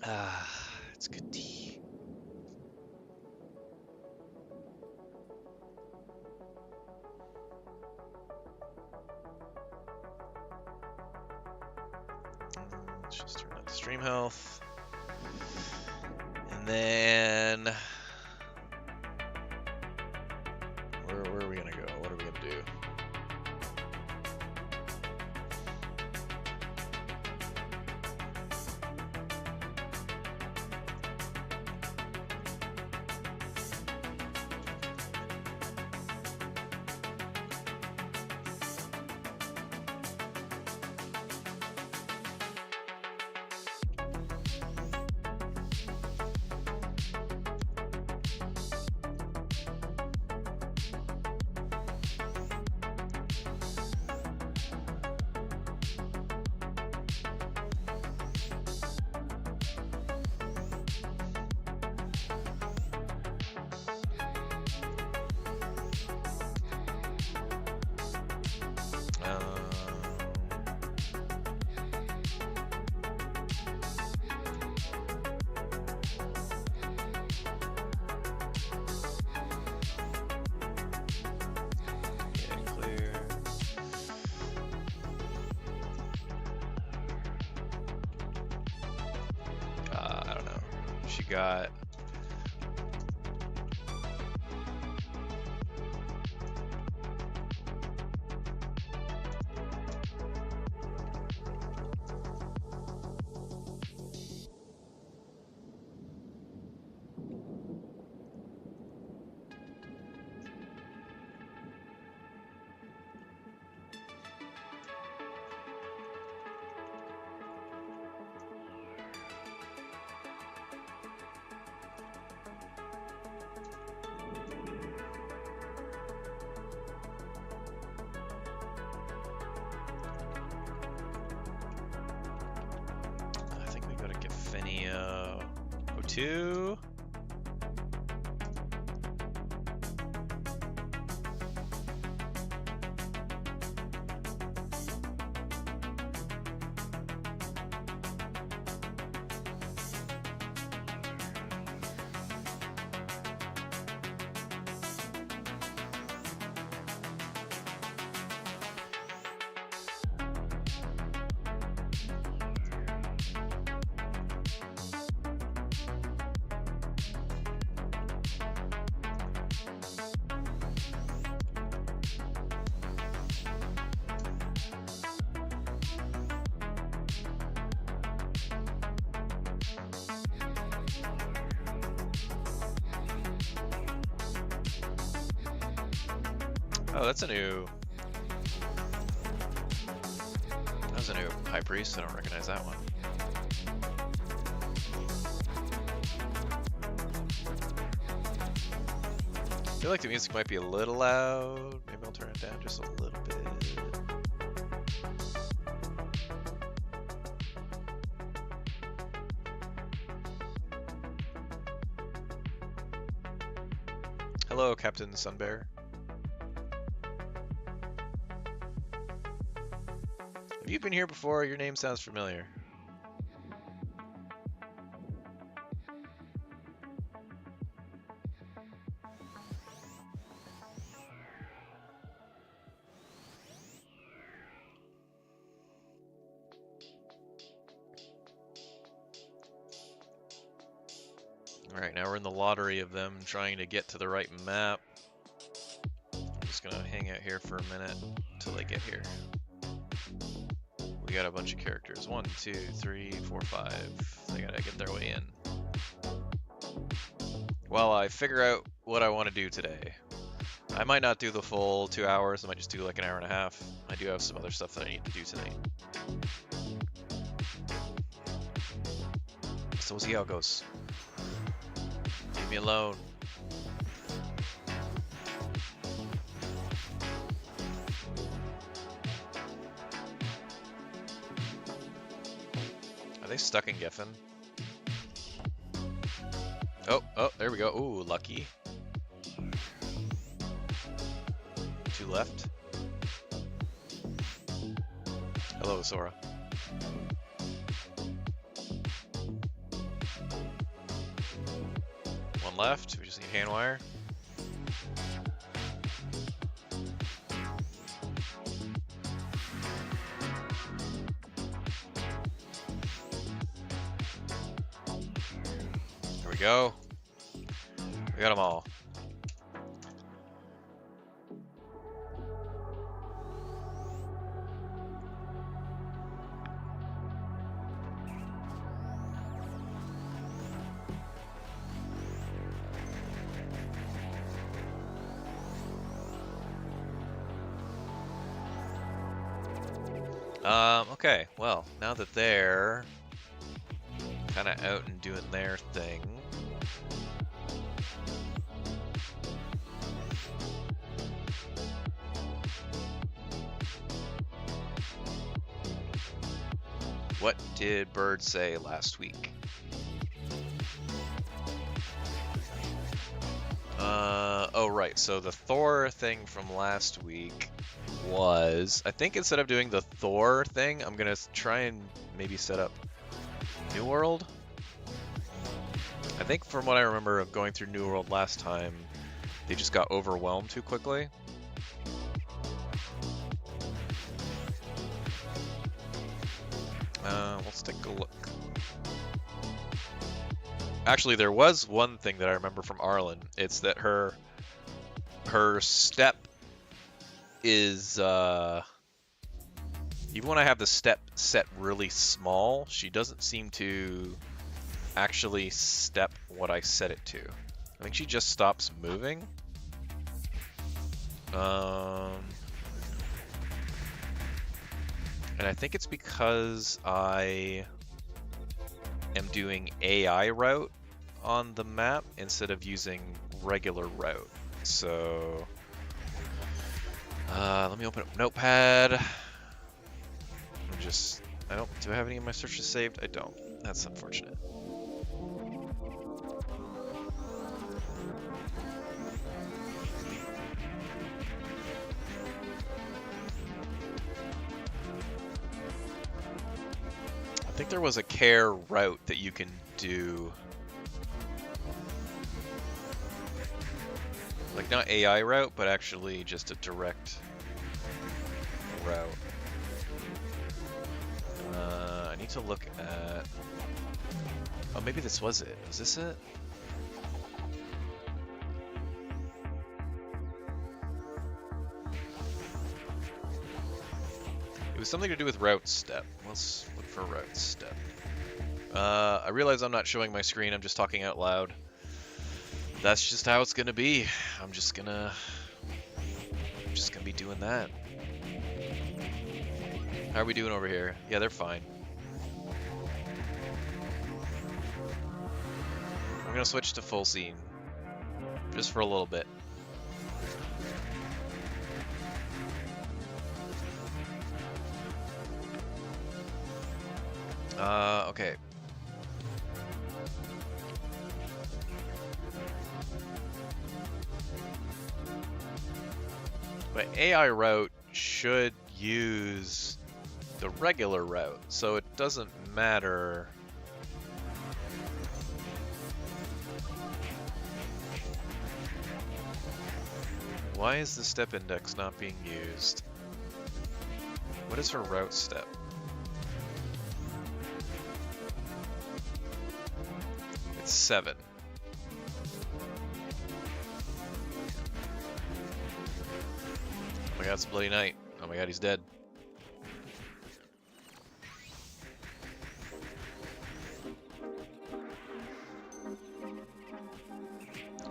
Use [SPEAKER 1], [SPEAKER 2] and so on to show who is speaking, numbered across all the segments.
[SPEAKER 1] Ah, it's good tea. Let's just turn on the stream health. And then where are we gonna go? What are we gonna do? Yeah, clear. I don't know. She got. I think we go to Gaffinia 02. Oh, that's a new. That was a new high priest. I don't recognize that one. I feel like the music might be a little loud. Maybe I'll turn it down just a little bit. Hello, Captain Sunbear. Have you been here before? Your name sounds familiar. Alright, now we're in the lottery of them trying to get to the right map. I'm just gonna hang out here for a minute until they get here. We got a bunch of characters. 1, 2, 3, 4, 5. They gotta get their way in. Well, I figure out what I want to do today. I might not do the full 2 hours. I might just do like an hour and a half. I do have some other stuff that I need to do tonight. So we'll see how it goes. Leave me alone. Are they stuck in Geffen? Oh, there we go. Ooh, lucky. 2 left. Hello, Sora. one left. We just need hand wire. There we go. We got them all. Okay, well, now that they're kind of out and doing their thing, what did Bird say last week? Oh right, so the Thor thing from last week was, I think instead of doing the Thor thing, I'm gonna try and maybe set up New World. I think from what I remember of going through New World last time, they just got overwhelmed too quickly. Let's take a look. Actually, there was one thing that I remember from Arlen. It's that her step is even when I have the step set really small, she doesn't seem to actually step what I set it to. I think she just stops moving. And I think it's because I am doing AI route on the map instead of using regular route. So let me open up Notepad. Do I have any of my searches saved? I don't. That's unfortunate. I think there was a care route that you can do. Like not AI route, but actually just a direct route. I need to look at... Oh, maybe this was it. Was this it? It was something to do with route step. Let's look for route step. I realize I'm not showing my screen, I'm just talking out loud. That's just how it's gonna be. I'm just gonna be doing that. How are we doing over here? Yeah, they're fine. I'm gonna switch to full scene. Just for a little bit. Okay. But AI route should use the regular route, so it doesn't matter. Why is the step index not being used? What is her route step? It's 7. Oh my god, it's a bloody night. Oh my god, he's dead.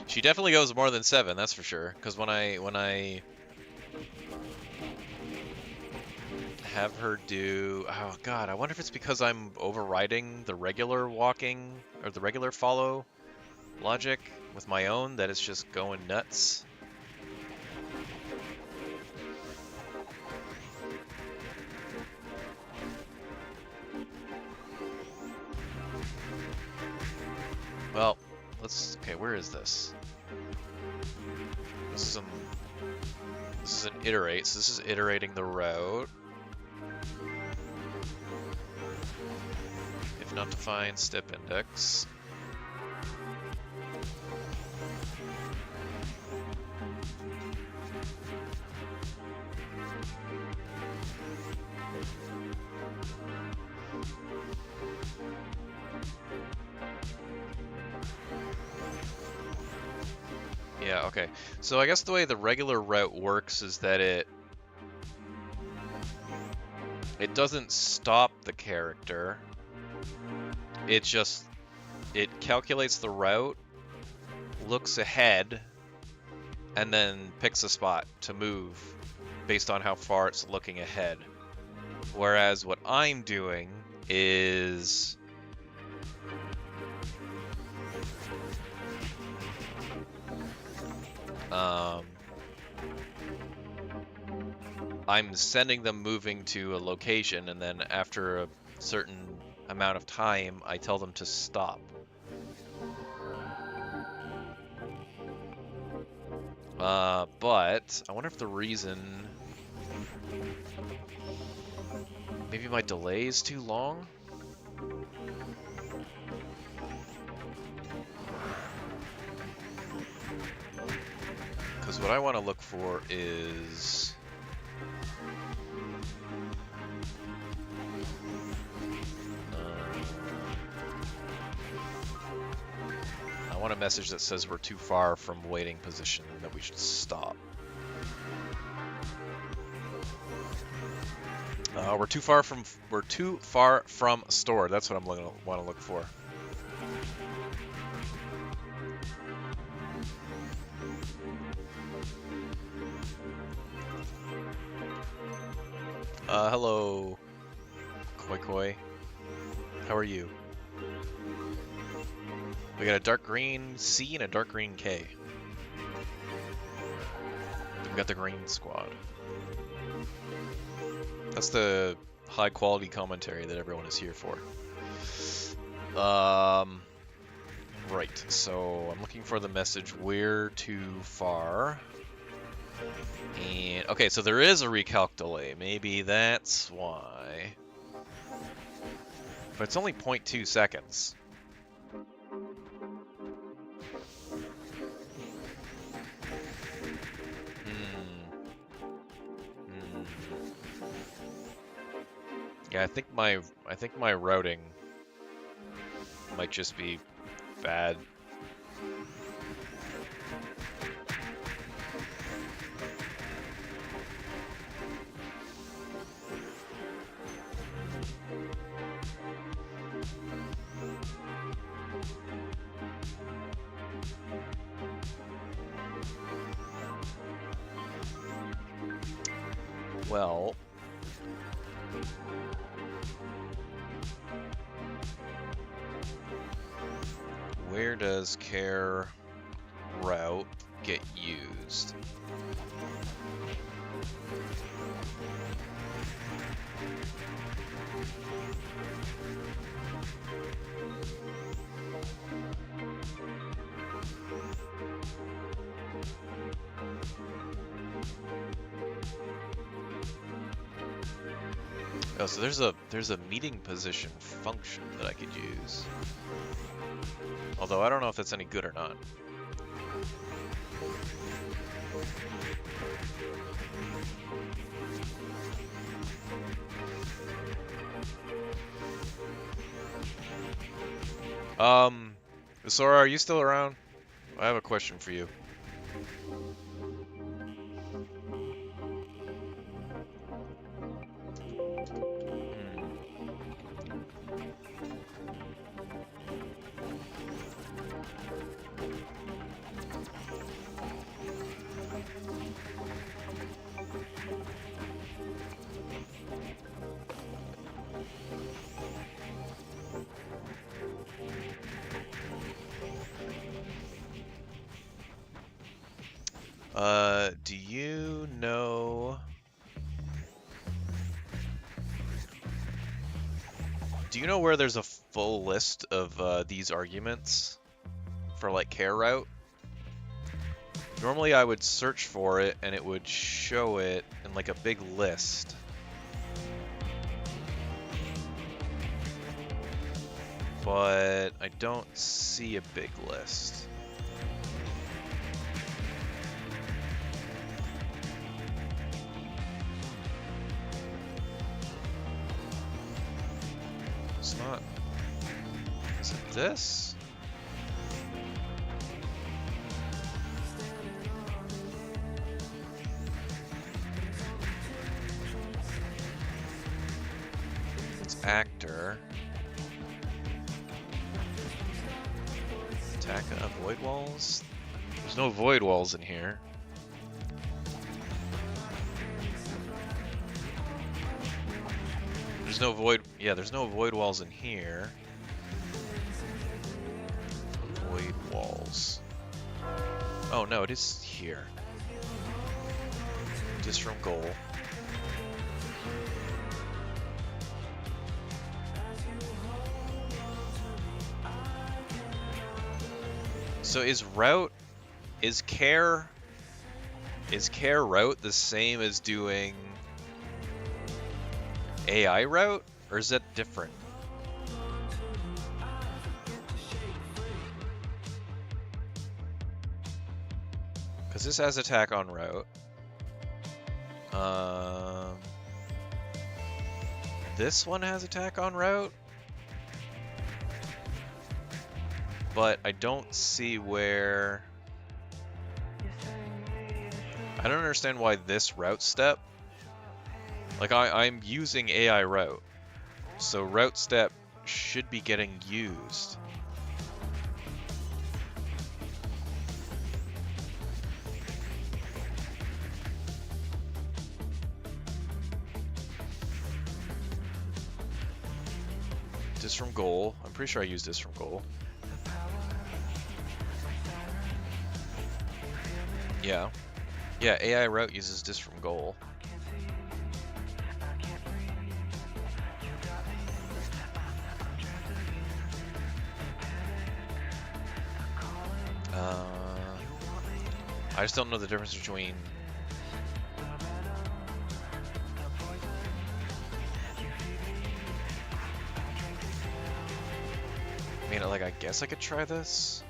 [SPEAKER 1] She definitely goes more than 7, that's for sure. Because when I have her do, oh god, I wonder if it's because I'm overriding the regular walking or the regular follow logic with my own that it's just going nuts. Well, okay, where is this? This is an iterate, so this is iterating the route. If not defined, step index. Yeah, okay. So I guess the way the regular route works is that it doesn't stop the character. It calculates the route, looks ahead, and then picks a spot to move based on how far it's looking ahead. Whereas what I'm doing is I'm sending them moving to a location, and then after a certain amount of time, I tell them to stop. But I wonder if the reason... Maybe my delay is too long? Because what I want to look for is... I want a message that says we're too far from waiting position and that we should stop. We're too far from store. That's what I'm want to look for. Hello, Koi Koi. How are you? We got a dark green C and a dark green K. We got the green squad. That's the high quality commentary that everyone is here for. Right, so I'm looking for the message, we're too far. And, okay, so there is a recalc delay. Maybe that's why. But it's only 0.2 seconds. Yeah, I think my routing might just be bad. Well, where does care route get used? Oh, so there's a meeting position function that I could use. Although I don't know if that's any good or not. Sora, are you still around? I have a question for you. Do you know... Do you know where there's a full list of these arguments for like care route? Normally I would search for it and it would show it in like a big list. But I don't see a big list. It's not... Is it this? actor. Attack void walls? There's no void walls in here. There's no void, yeah, there's no void walls in here. Void walls. Oh no, it is here. Just from goal. So is care route the same as doing AI route, or is that different? Because this has attack on route. This one has attack on route, but I don't see where. I don't understand why this route step. Like I'm using AI route, so route step should be getting used. Dis from goal. I'm pretty sure I used this from goal. Yeah. Yeah, AI route uses dis from goal. I just don't know the difference between I mean, like, I guess I could try this.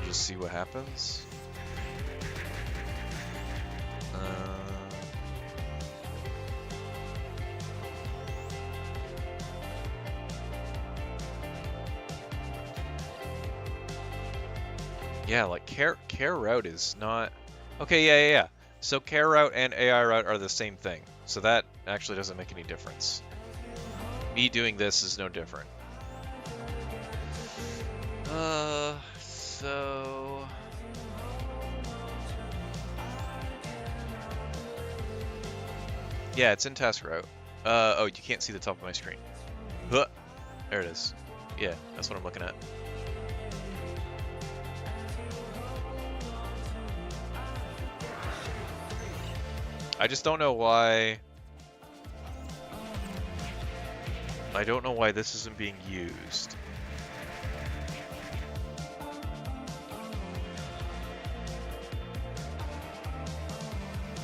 [SPEAKER 1] Just see what happens. Yeah, like care route is not okay. Yeah. So care route and AI route are the same thing. So that actually doesn't make any difference. Me doing this is no different. So yeah, it's in task route. Oh, you can't see the top of my screen. Huh. There it is. Yeah, that's what I'm looking at. I just don't know why. I don't know why this isn't being used.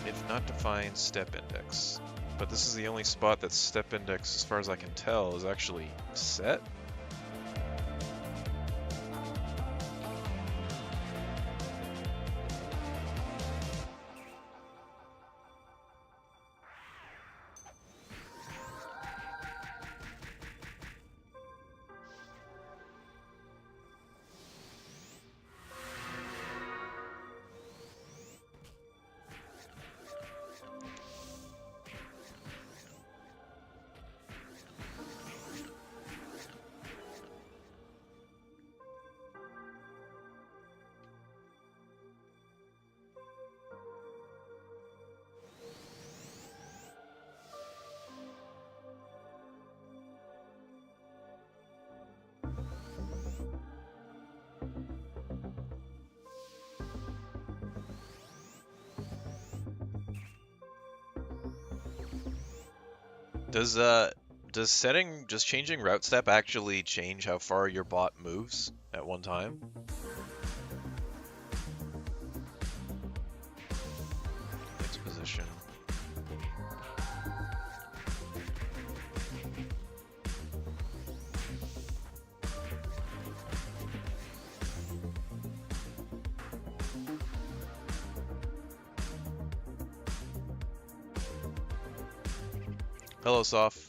[SPEAKER 1] If not defined, step index. But this is the only spot that step index, as far as I can tell, is actually set. Does changing route step actually change how far your bot moves at one time? Next position. Hello, Soph.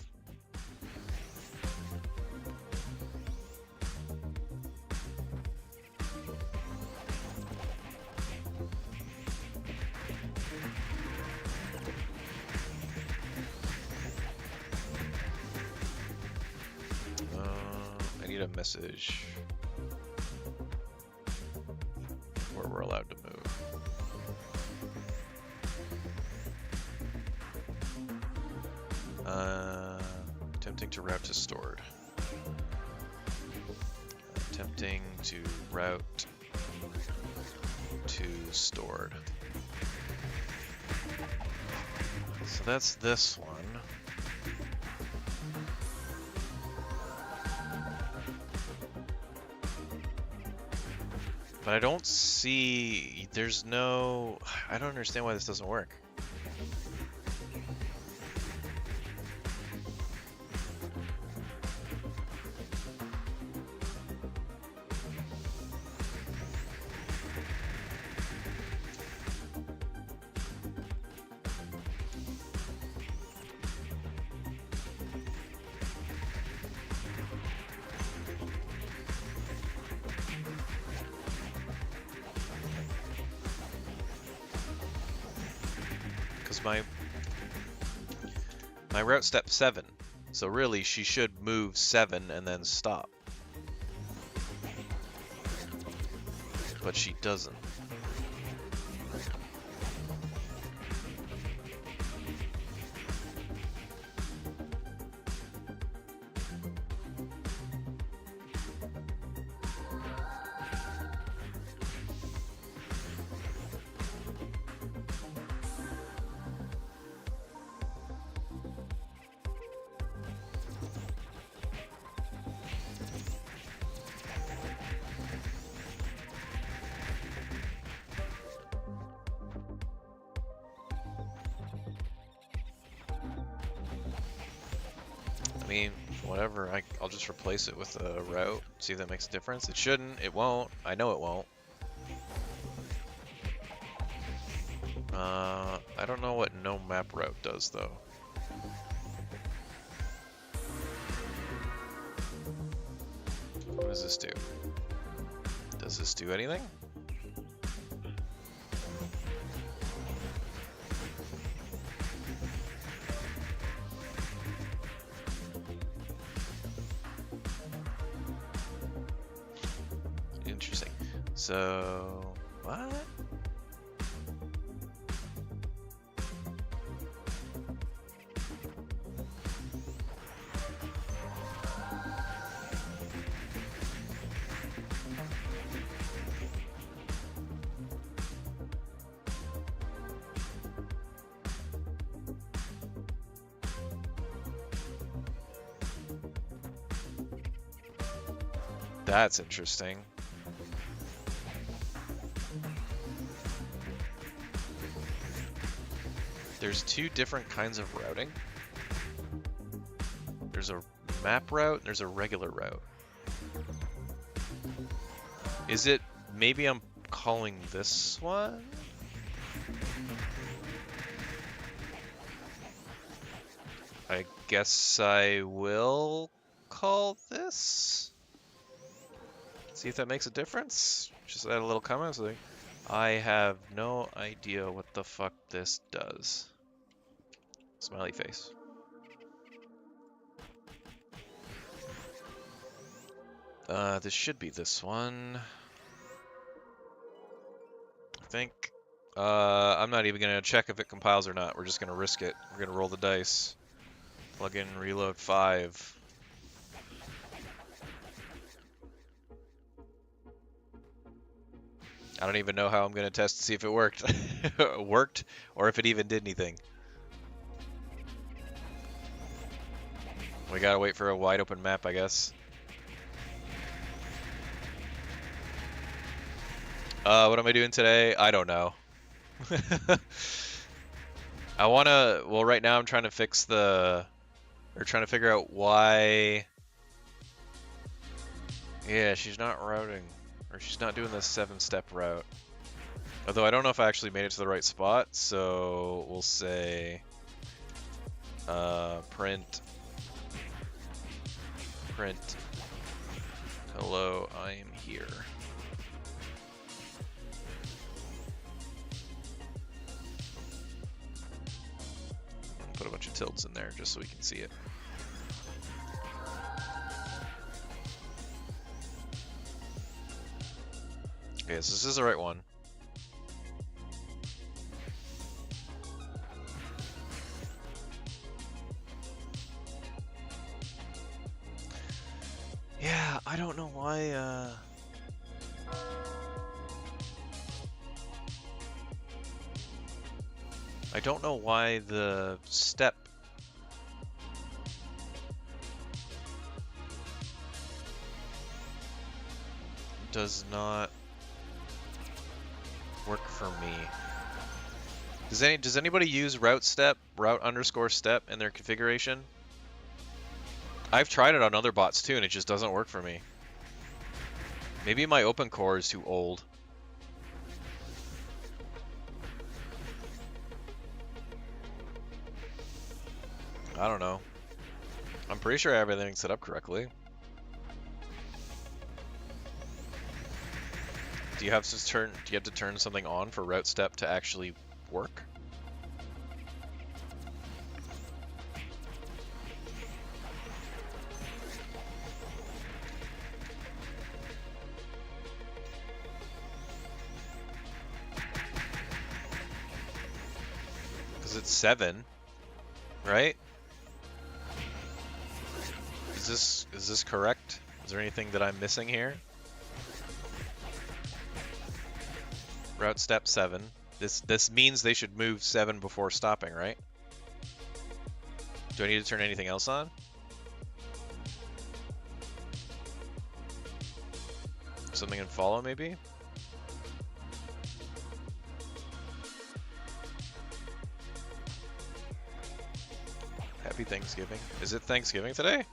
[SPEAKER 1] need a message where we're allowed to move. Attempting to route to stored. Attempting to route to stored. So that's this one. But I don't see, there's no, I don't understand why this doesn't work. My route step 7, so really she should move 7 and then stop. But she doesn't. I mean, whatever, I'll just replace it with a route, see if that makes a difference. It shouldn't, it won't, I know it won't. I don't know what no map route does though. What does this do? Does this do anything? Interesting. So, what? That's interesting. There's two different kinds of routing. There's a map route and there's a regular route. Is it, maybe I'm calling this one? I guess I will call this. See if that makes a difference. Just add a little comment. So I have no idea what the fuck this does. Smiley face. This should be this one. I think. I'm not even gonna check if it compiles or not. We're just gonna risk it. We're gonna roll the dice. Plug in reload 5. I don't even know how I'm gonna test to see if it worked. Worked, or if it even did anything. We gotta wait for a wide open map, I guess. What am I doing today? I don't know. I wanna, well, right now I'm trying to fix the, or trying to figure out why. Yeah, she's not routing, or she's not doing the 7-step route. Although I don't know if I actually made it to the right spot, so we'll say print hello, I am here. Put a bunch of tildes in there just so we can see it. Okay, so this is the right one. Yeah, I don't know why, I don't know why the step does not work for me. Does anybody use route underscore step in their configuration? I've tried it on other bots too, and it just doesn't work for me. Maybe my open core is too old. I don't know. I'm pretty sure everything's set up correctly. Do you have to turn something on for route step to actually work? Because it's 7, right? Is this correct? Is there anything that I'm missing here? Route step 7. This means they should move 7 before stopping, right? Do I need to turn anything else on? Something in follow, maybe? Happy Thanksgiving. Is it Thanksgiving today?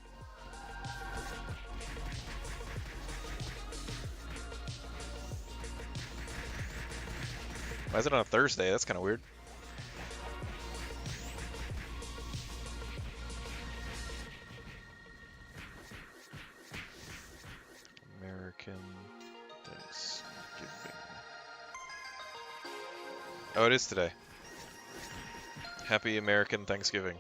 [SPEAKER 1] Why is it on a Thursday? That's kind of weird. American Thanksgiving. Oh, it is today. Happy American Thanksgiving.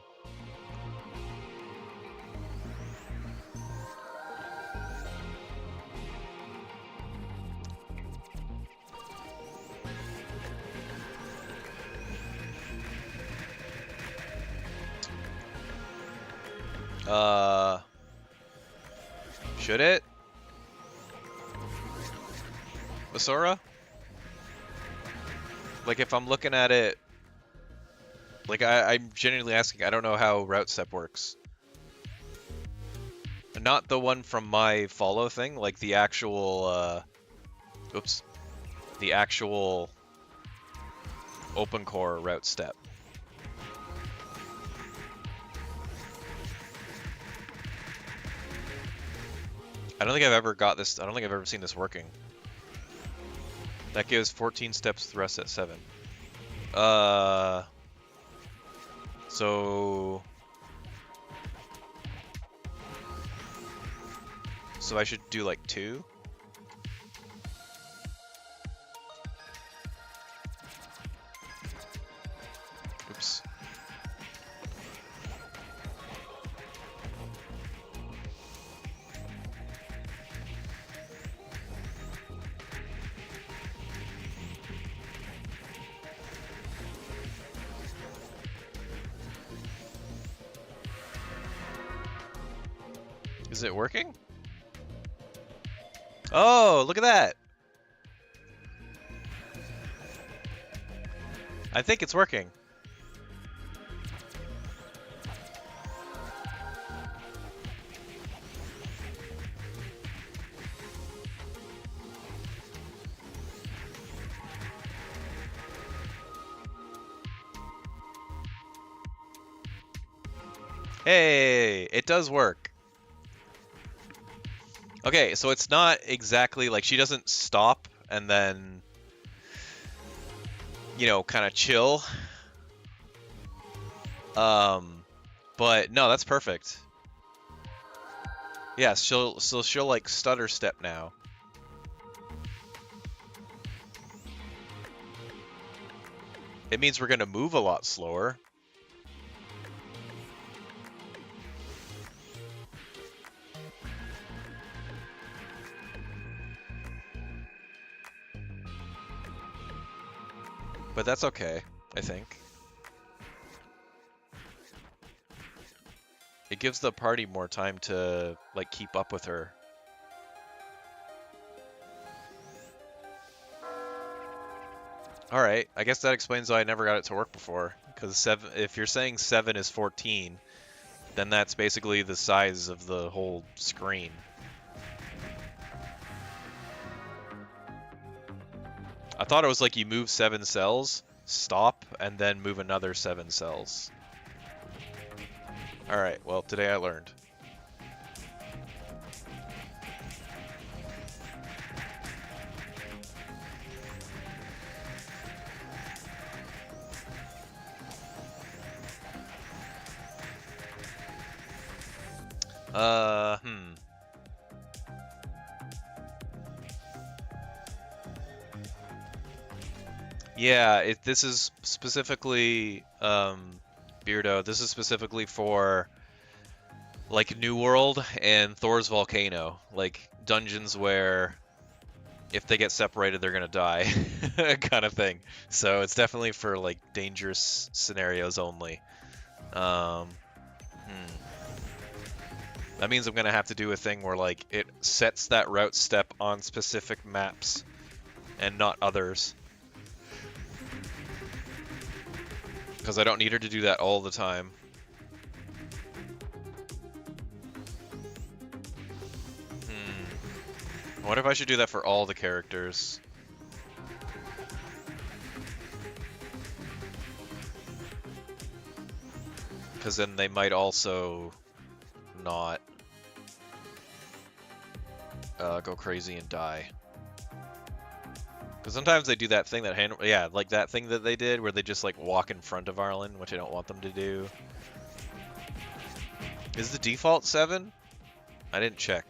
[SPEAKER 1] Should it? Basura? Like, if I'm looking at it, like, I'm genuinely asking, I don't know how route step works. Not the one from my follow thing, like the actual, oops. The actual open core route step. I don't think I've ever got this, I don't think I've ever seen this working. That gives 14 steps thrust at 7. So I should do like 2? Oops. Is it working? Oh, look at that! I think it's working. Hey, it does work. Okay, so it's not exactly like she doesn't stop and then, you know, kind of chill. But no, that's perfect. Yeah, she'll like stutter step now. It means we're gonna move a lot slower. but that's okay, I think. It gives the party more time to, like, keep up with her. Alright, I guess that explains why I never got it to work before. Because if you're saying 7 is 14, then that's basically the size of the whole screen. I thought it was like you move 7 cells, stop, and then move another 7 cells. Alright, well, today I learned. Yeah, this is specifically, Beardo, this is specifically for, like, New World and Thor's Volcano. Like, dungeons where if they get separated, they're gonna die, kind of thing. So it's definitely for, like, dangerous scenarios only. That means I'm gonna have to do a thing where, like, it sets that route step on specific maps and not others. Because I don't need her to do that all the time. I wonder if I should do that for all the characters. Because then they might also not go crazy and die. Because sometimes they do that thing that like that thing that they did where they just like walk in front of Arlen, which I don't want them to do. Is the default 7? I didn't check.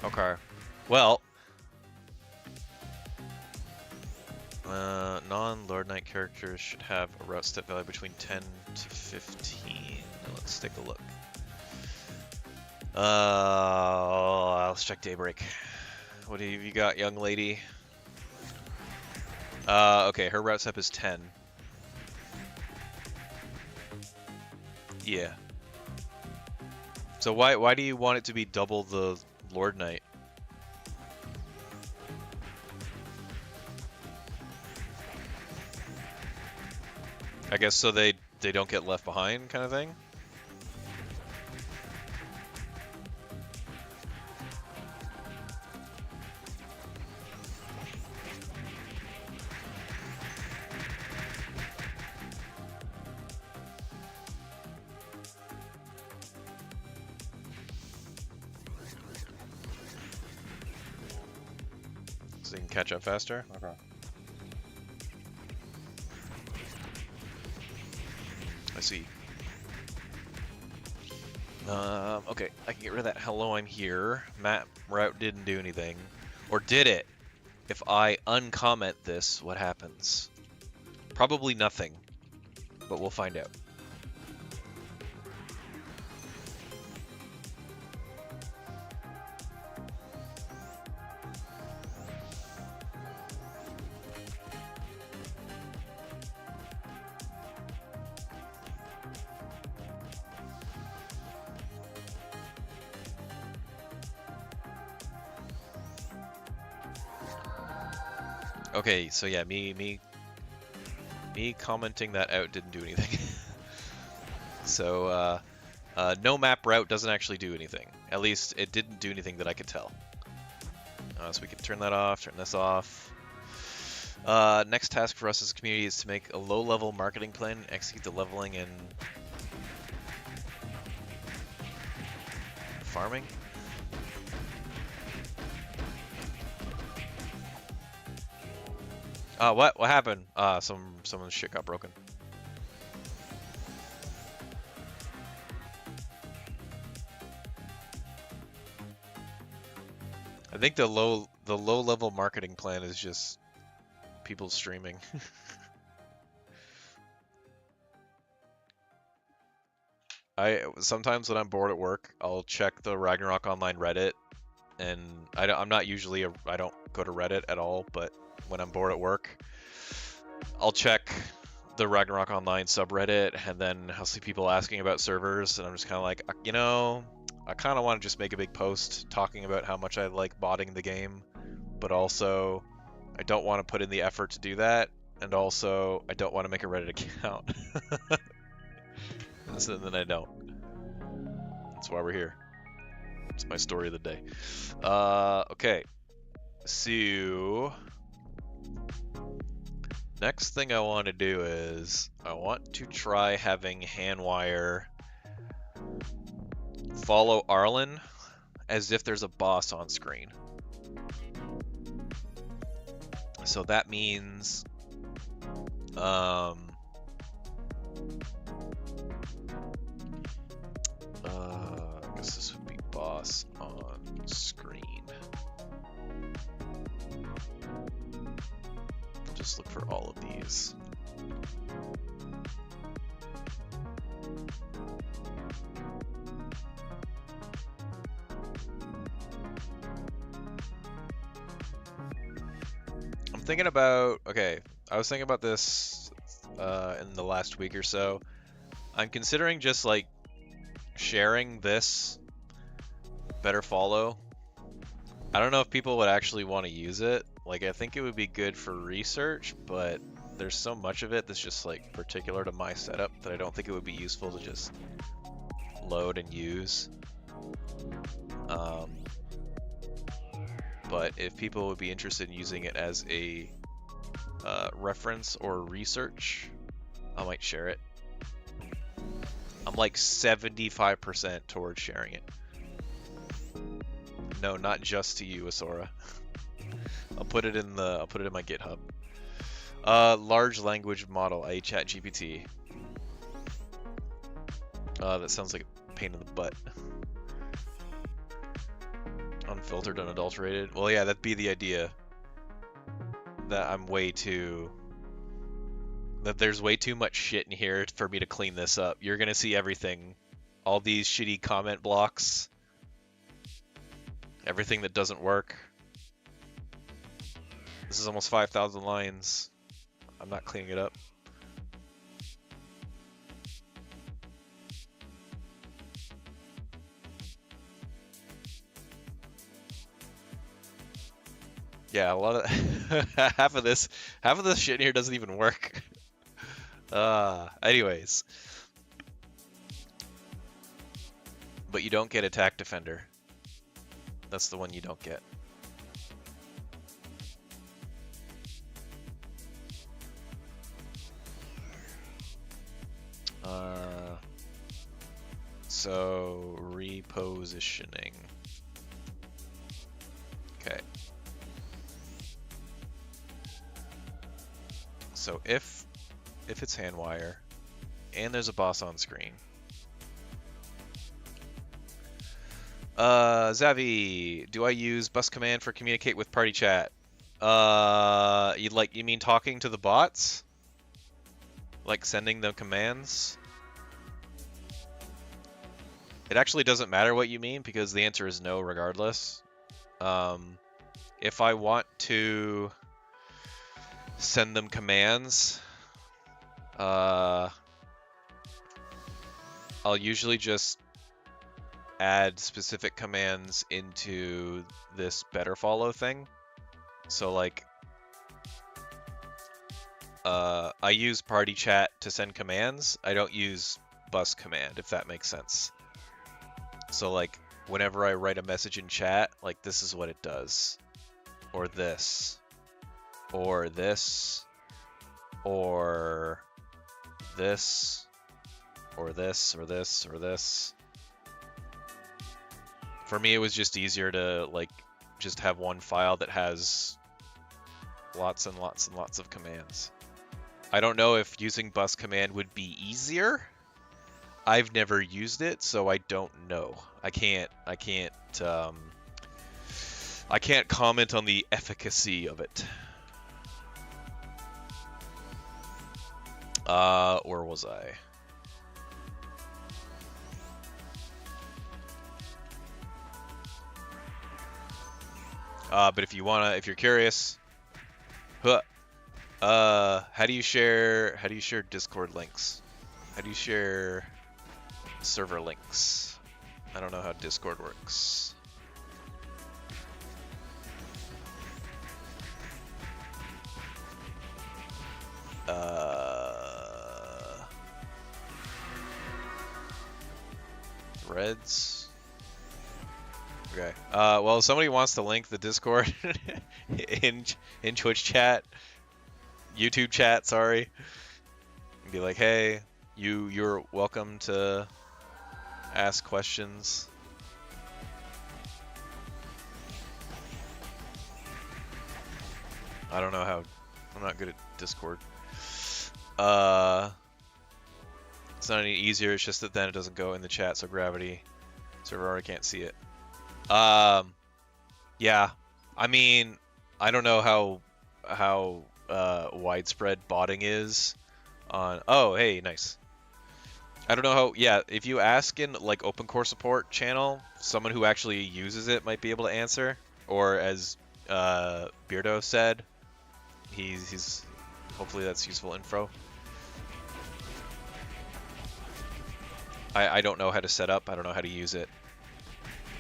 [SPEAKER 1] Okay. Well, non-Lord Knight characters should have a route step value between 10 to 15. Let's take a look. Let's check Daybreak. What have you got, young lady? Okay, her route step is 10. Yeah. So why do you want it to be double the Lord Knight? I guess so they don't get left behind, kind of thing. So you can catch up faster. Okay. I see. Okay, I can get rid of that hello, I'm here. Map route didn't do anything. Or did it? If I uncomment this, what happens? Probably nothing, but we'll find out. Okay, so yeah, me commenting that out didn't do anything. So, no map route doesn't actually do anything. At least it didn't do anything that I could tell. So we can turn that off, turn this off. Next task for us as a community is to make a low-level marketing plan and execute the leveling and farming. What happened? Someone's shit got broken. I think the low level marketing plan is just people streaming. I sometimes when I'm bored at work, I'll check the Ragnarok Online Reddit, and I'm not usually I don't go to Reddit at all, but when I'm bored at work, I'll check the Ragnarok Online subreddit, and then I'll see people asking about servers, and I'm just kind of like, you know, I kind of want to just make a big post talking about how much I like botting the game, but also I don't want to put in the effort to do that, and also I don't want to make a Reddit account. So then I don't. That's why we're here. It's my story of the day. Okay. So next thing I want to do is I want to try having Handwire follow Arlen as if there's a boss on screen. So that means I guess this would be boss on screen. I'll just look for all of these. I'm thinking about, okay, I was thinking about this in the last week or so. I'm considering just like sharing this better follow. I don't know if people would actually want to use it. Like, I think it would be good for research, but there's so much of it that's just like particular to my setup that I don't think it would be useful to just load and use. But if people would be interested in using it as a reference or research, I might share it. I'm like 75% towards sharing it. No, not just to you, Asora. I'll put it in my GitHub. Large language model, i.e. ChatGPT. That sounds like a pain in the butt. Unfiltered, unadulterated. Well, yeah, that'd be the idea. That there's way too much shit in here for me to clean this up. You're gonna see everything. All these shitty comment blocks. Everything that doesn't work. This is almost 5,000 lines. I'm not cleaning it up. Yeah, a lot of half of this shit in here doesn't even work. Anyways. But you don't get Attack Defender. That's the one you don't get. So repositioning. Okay. So if it's Handwire and there's a boss on screen. Zavi, do I use bus command for communicate with party chat? You mean talking to the bots? Like sending them commands? It actually doesn't matter what you mean because the answer is no regardless. If I want to send them commands, I'll usually just add specific commands into this better follow thing. So like, I use party chat to send commands. I don't use bus command, if that makes sense. So like, whenever I write a message in chat, like this is what it does. Or this. Or this. Or this. Or this, or this, or this. For me, it was just easier to like just have one file that has lots and lots and lots of commands. I don't know if using bus command would be easier. I've never used it, so I don't know. I can't I can't comment on the efficacy of it. Where was I? But if you're curious, how do you share Discord links? How do you share server links? I don't know how Discord works. Threads. Okay. Well, somebody wants to link the Discord in Twitch chat, YouTube chat. Sorry. And be like, hey, you're welcome to ask questions. I don't know how. I'm not good at Discord. It's not any easier. It's just that then it doesn't go in the chat, so Gravity server already can't see it. Yeah. I mean, I don't know how widespread botting is on. Oh, hey, nice. I don't know how. Yeah, if you ask in like open core support channel, someone who actually uses it might be able to answer. Or as Beardo said, he's hopefully that's useful info. I don't know how to set up. I don't know how to use it.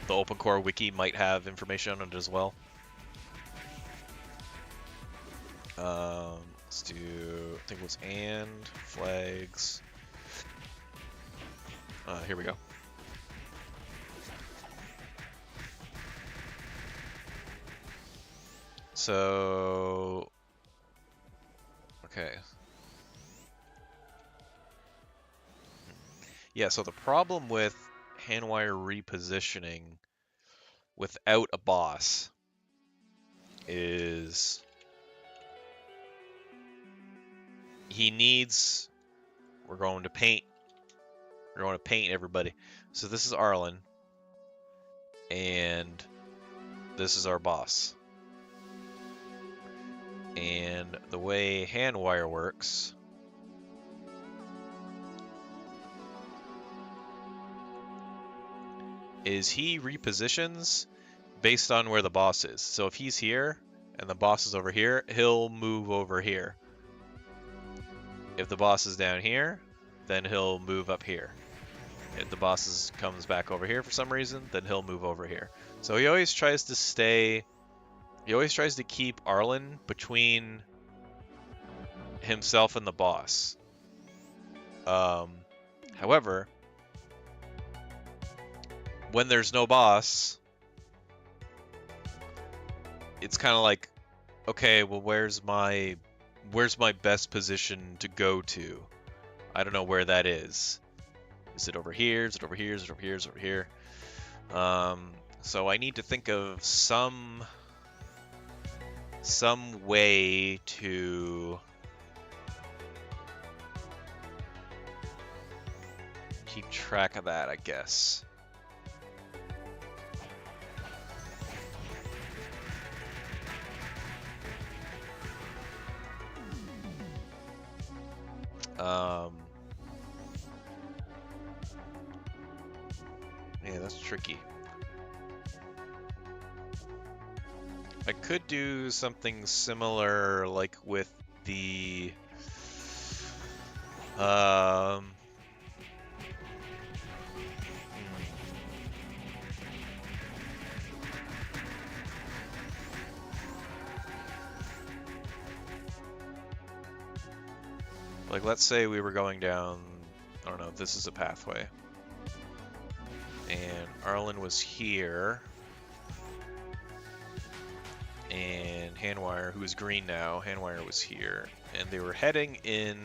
[SPEAKER 1] The open core wiki might have information on it as well. Let's do, I think it was and flags. Here we go. So, okay. Yeah, so the problem with handwire repositioning without a boss is he needs, we're going to paint everybody. So this is Arlen, and this is our boss. And the way handwire works is he repositions based on where the boss is. So if he's here and the boss is over here, he'll move over here. If the boss is down here, then he'll move up here. If the boss comes back over here for some reason, then he'll move over here. So he always tries to keep Arlen between himself and the boss. However, when there's no boss, it's kind of like, okay, well, where's my best position to go to? I don't know where that is. Is it over here? Is it over here? Is it over here? Is it over here? So I need to think of some way to keep track of that, I guess. Yeah, that's tricky. I could do something similar, like with the like, let's say we were going down, I don't know, this is a pathway. And Arlen was here. And Handwire, who is green now, Handwire was here. And they were heading in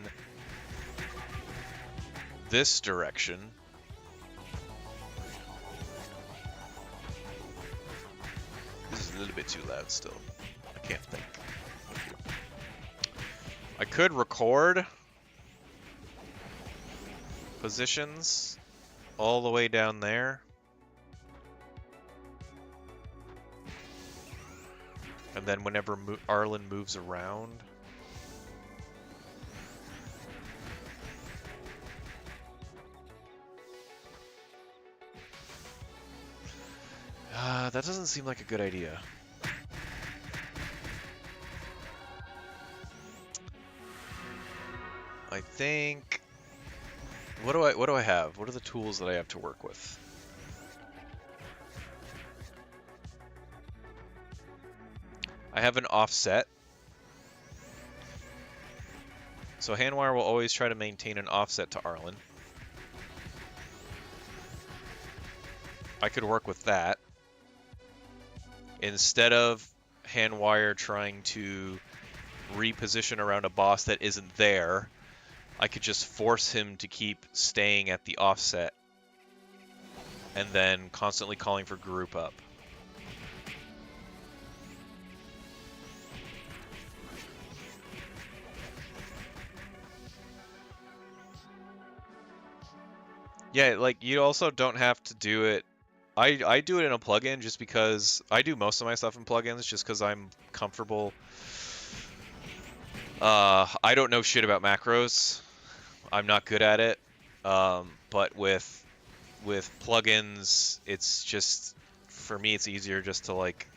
[SPEAKER 1] this direction. This is a little bit too loud still. I can't think. I could record positions all the way down there. And then whenever Arlen moves around... that doesn't seem like a good idea. I think... What do I have? What are the tools that I have to work with? I have an offset. So Handwire will always try to maintain an offset to Arlen. I could work with that. Instead of Handwire trying to reposition around a boss that isn't there, I could just force him to keep staying at the offset and then constantly calling for group up. Yeah, like, you also don't have to do it. I do it in a plugin just because I do most of my stuff in plugins just because I'm comfortable. I don't know shit about macros. I'm not good at it. But with plugins, it's just, for me, it's easier just to like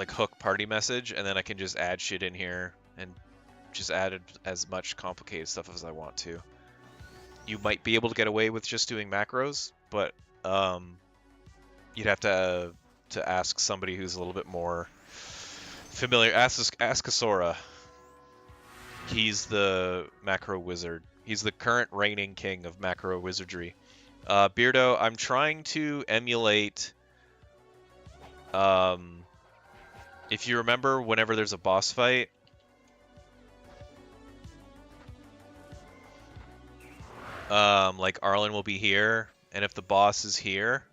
[SPEAKER 1] hook party message, and then I can just add shit in here and just add as much complicated stuff as I want to. You might be able to get away with just doing macros, but you'd have to ask somebody who's a little bit more familiar. Ask Asora. He's the macro wizard. He's the current reigning king of macro wizardry. Beardo, I'm trying to emulate. If you remember, whenever there's a boss fight, like Arlen will be here, and if the boss is here,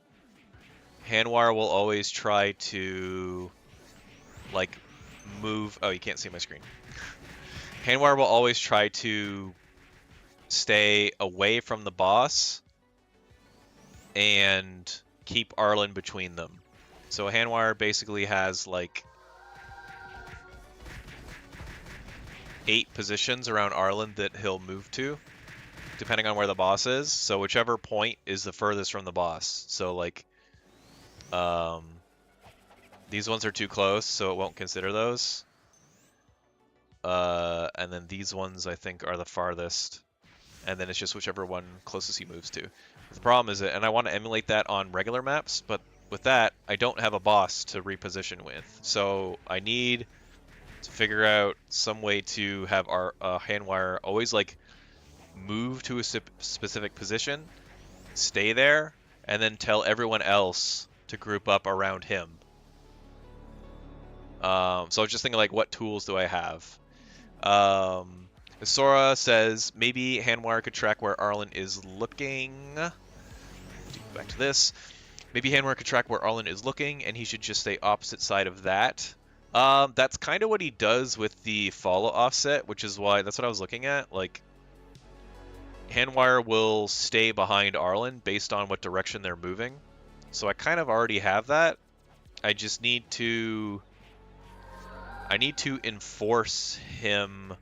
[SPEAKER 1] Handwire will always try to like move. Oh, you can't see my screen. Handwire will always try to stay away from the boss and keep Arlen between them. So Handwire basically has like 8 positions around Arlen that he'll move to, depending on where the boss is. So whichever point is the furthest from the boss. So like, these ones are too close, so it won't consider those. And then these ones I think are the farthest. And then it's just whichever one closest he moves to. The problem is that, and I want to emulate that on regular maps, but with that, I don't have a boss to reposition with. So I need to figure out some way to have our Handwire always like move to a specific position, stay there, and then tell everyone else to group up around him. So I was just thinking, like, what tools do I have? Sora says maybe Handwire could track where Arlen is looking. Back to this. Maybe Handwire could track where Arlen is looking, and he should just stay opposite side of that. That's kind of what he does with the follow offset, which is why that's what I was looking at. Like, Handwire will stay behind Arlen based on what direction they're moving. So I kind of already have that. I just need to... I need to enforce him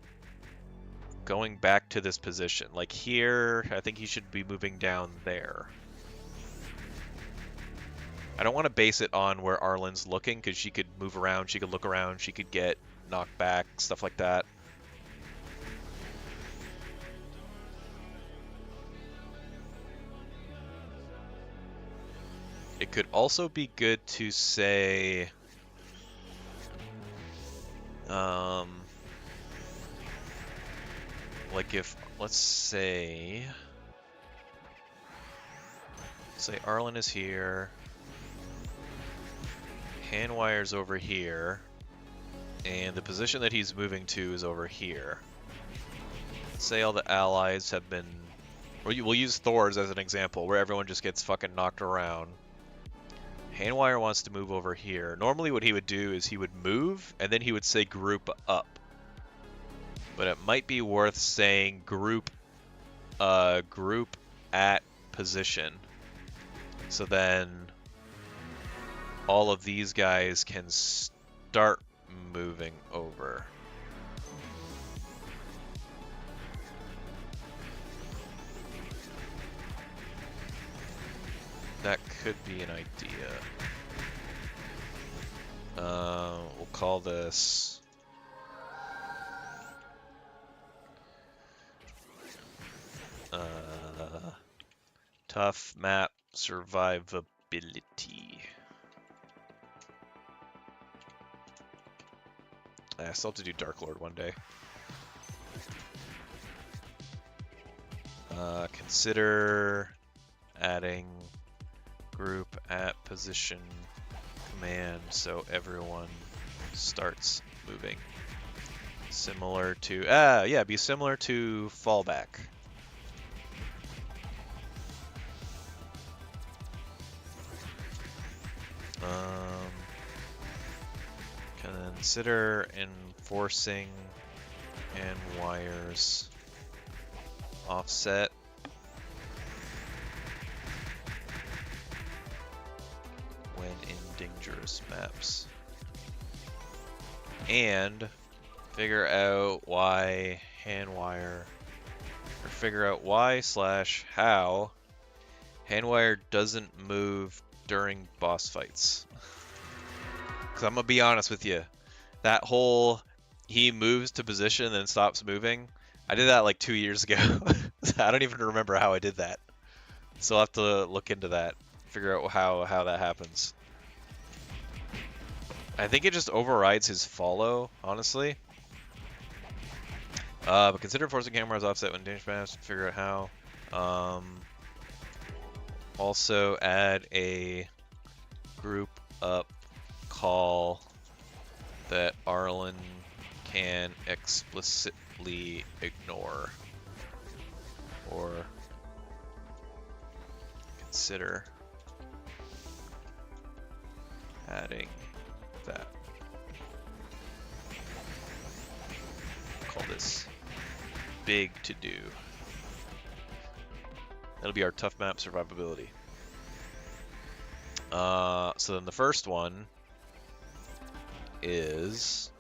[SPEAKER 1] going back to this position. Like here, I think he should be moving down there. I don't want to base it on where Arlen's looking, because she could move around, she could look around, she could get knocked back, stuff like that. It could also be good to say... like if, let's say Arlen is here, Handwire's over here, and the position that he's moving to is over here. Let's say all the allies have been, we'll use Thor's as an example, where everyone just gets fucking knocked around. Handwire wants to move over here. Normally what he would do is he would move, and then he would say group up. But it might be worth saying group at position. So then all of these guys can start moving over. That could be an idea. We'll call this tough map survivability. I still have to do Dark Lord one day. Consider adding group at position command so everyone starts moving. Similar to, yeah, be similar to fallback. Consider enforcing and wires offset. When in dangerous maps. And figure out why handwire, or figure out why/how handwire doesn't move during boss fights. Because I'm going to be honest with you, that whole he moves to position and then stops moving, I did that like 2 years ago. I don't even remember how I did that. So I'll have to look into that, figure out how that happens. I think it just overrides his follow, honestly. But consider forcing cameras offset when dangerous maps, figure out how. Also add a group up call that Arlen can explicitly ignore. Or consider adding that. Call this big to do. That'll be our tough map survivability. So then the first one is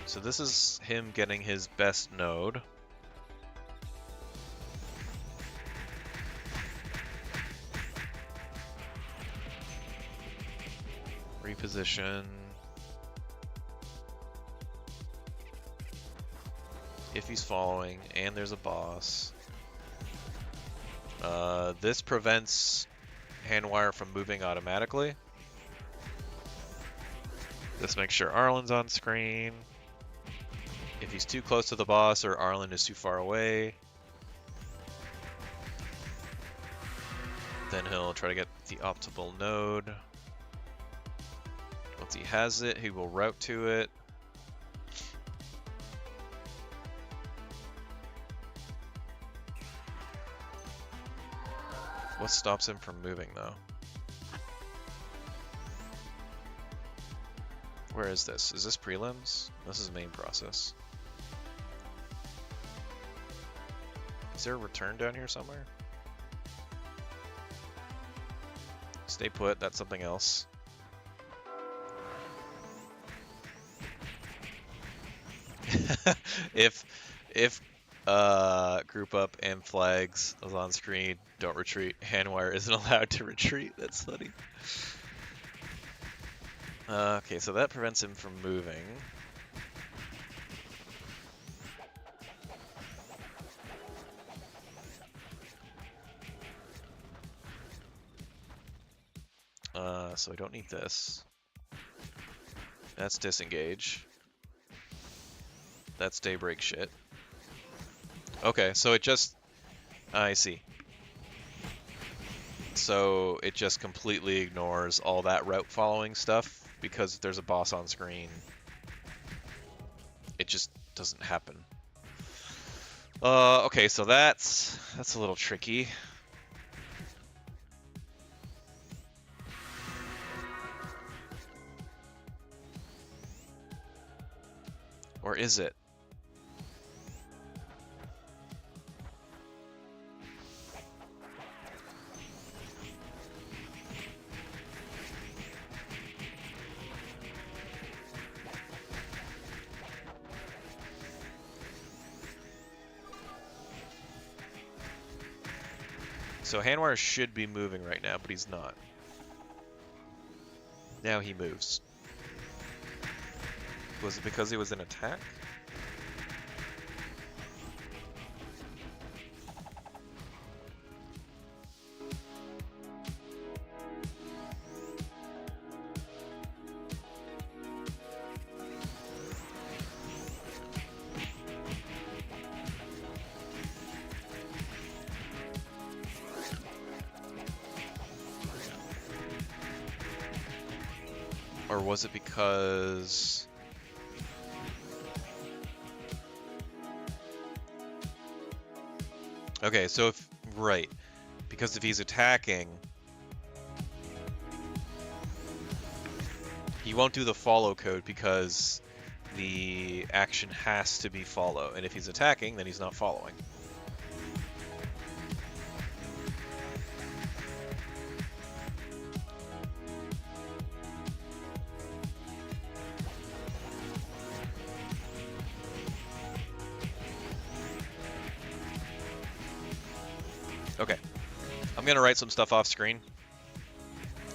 [SPEAKER 1] so this is him getting his best node. Reposition. If he's following and there's a boss. This prevents handwire from moving automatically. This makes sure Arlen's on screen. If he's too close to the boss or Arlen is too far away, then he'll try to get the optimal node. Once he has it, he will route to it. What stops him from moving, though? Where is this? Is this prelims? This is main process. Is there a return down here somewhere? Stay put, that's something else. if group up and flags is on screen, don't retreat. Handwire isn't allowed to retreat. That's funny. Okay, so that prevents him from moving. So I don't need this. That's disengage. That's daybreak shit. Okay, so it just... I see. So it just completely ignores all that route following stuff because there's a boss on screen. It just doesn't happen. Okay, so that's a little tricky. Or is it? So Hanwar should be moving right now, but he's not. Now he moves. Was it because he was in attack? Or was it because... Okay, so if... Right. Because if he's attacking... He won't do the follow code because the action has to be follow. And if he's attacking, then he's not following. Okay. I'm gonna write some stuff off screen.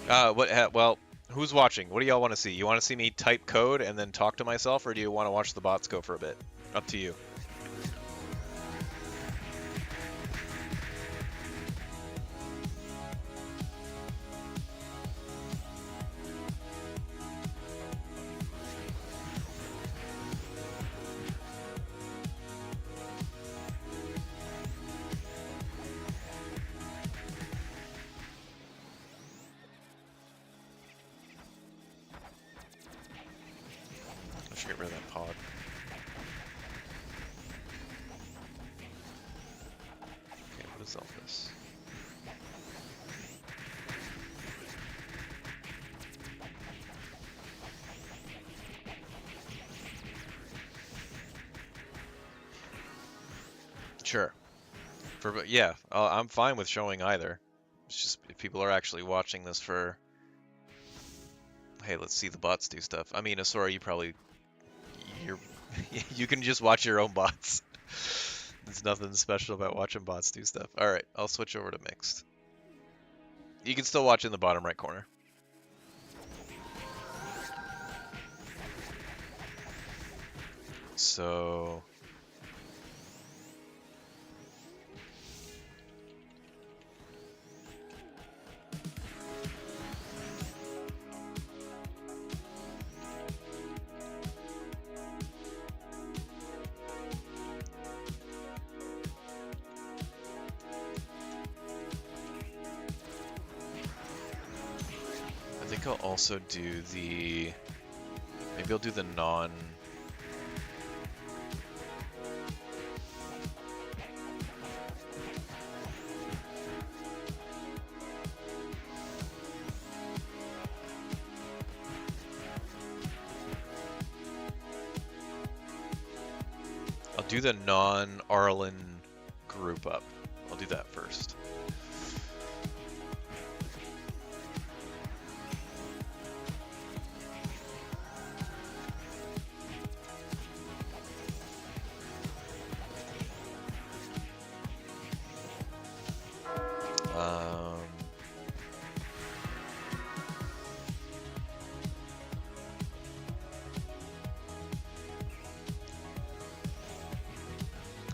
[SPEAKER 1] Well, who's watching? What do y'all want to see? You want to see me type code and then talk to myself, or do you want to watch the bots go for a bit? Up to you. I should get rid of that pod. Okay, what is all this? Sure. Yeah, I'm fine with showing either. It's just if people are actually watching this for, hey, let's see the bots do stuff. I mean, Asura, you can just watch your own bots. There's nothing special about watching bots do stuff. All right, I'll switch over to mixed. You can still watch in the bottom right corner. So... I think I'll also do the... Maybe I'll do the non... I'll do the non-Arlen group up. I'll do that first.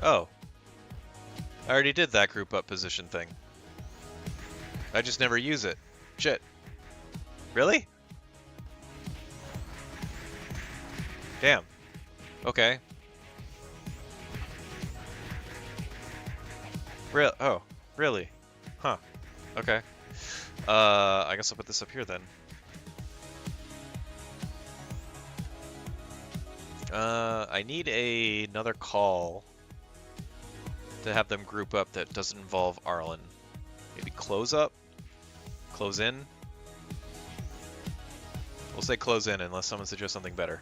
[SPEAKER 1] Oh. I already did that group up position thing. I just never use it. Shit. Really? Damn. Okay. Oh, really? Huh. Okay. I guess I'll put this up here then. I need another call to have them group up that doesn't involve Arlen. Maybe close up? Close in? We'll say close in unless someone suggests something better.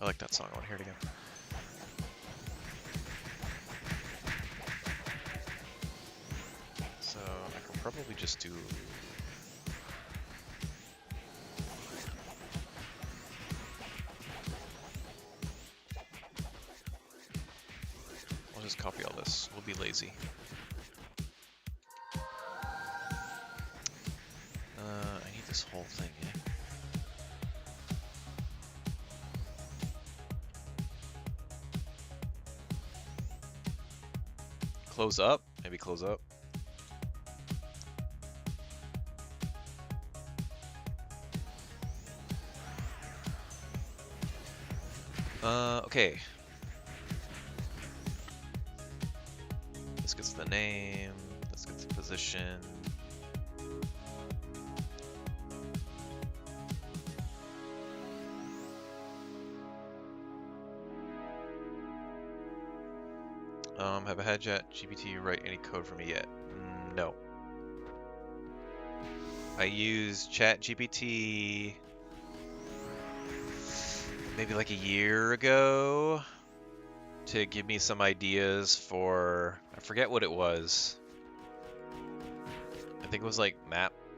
[SPEAKER 1] I like that song. I want to hear it again. So I can probably just do... I'll just copy all this. We'll be lazy. I need this whole thing, yeah? Close up? Maybe close up. Okay. This gets the name, this gets the position. Have I had ChatGPT write any code for me yet? No. I used ChatGPT maybe like a year ago to give me some ideas for, I forget what it was. I think it was like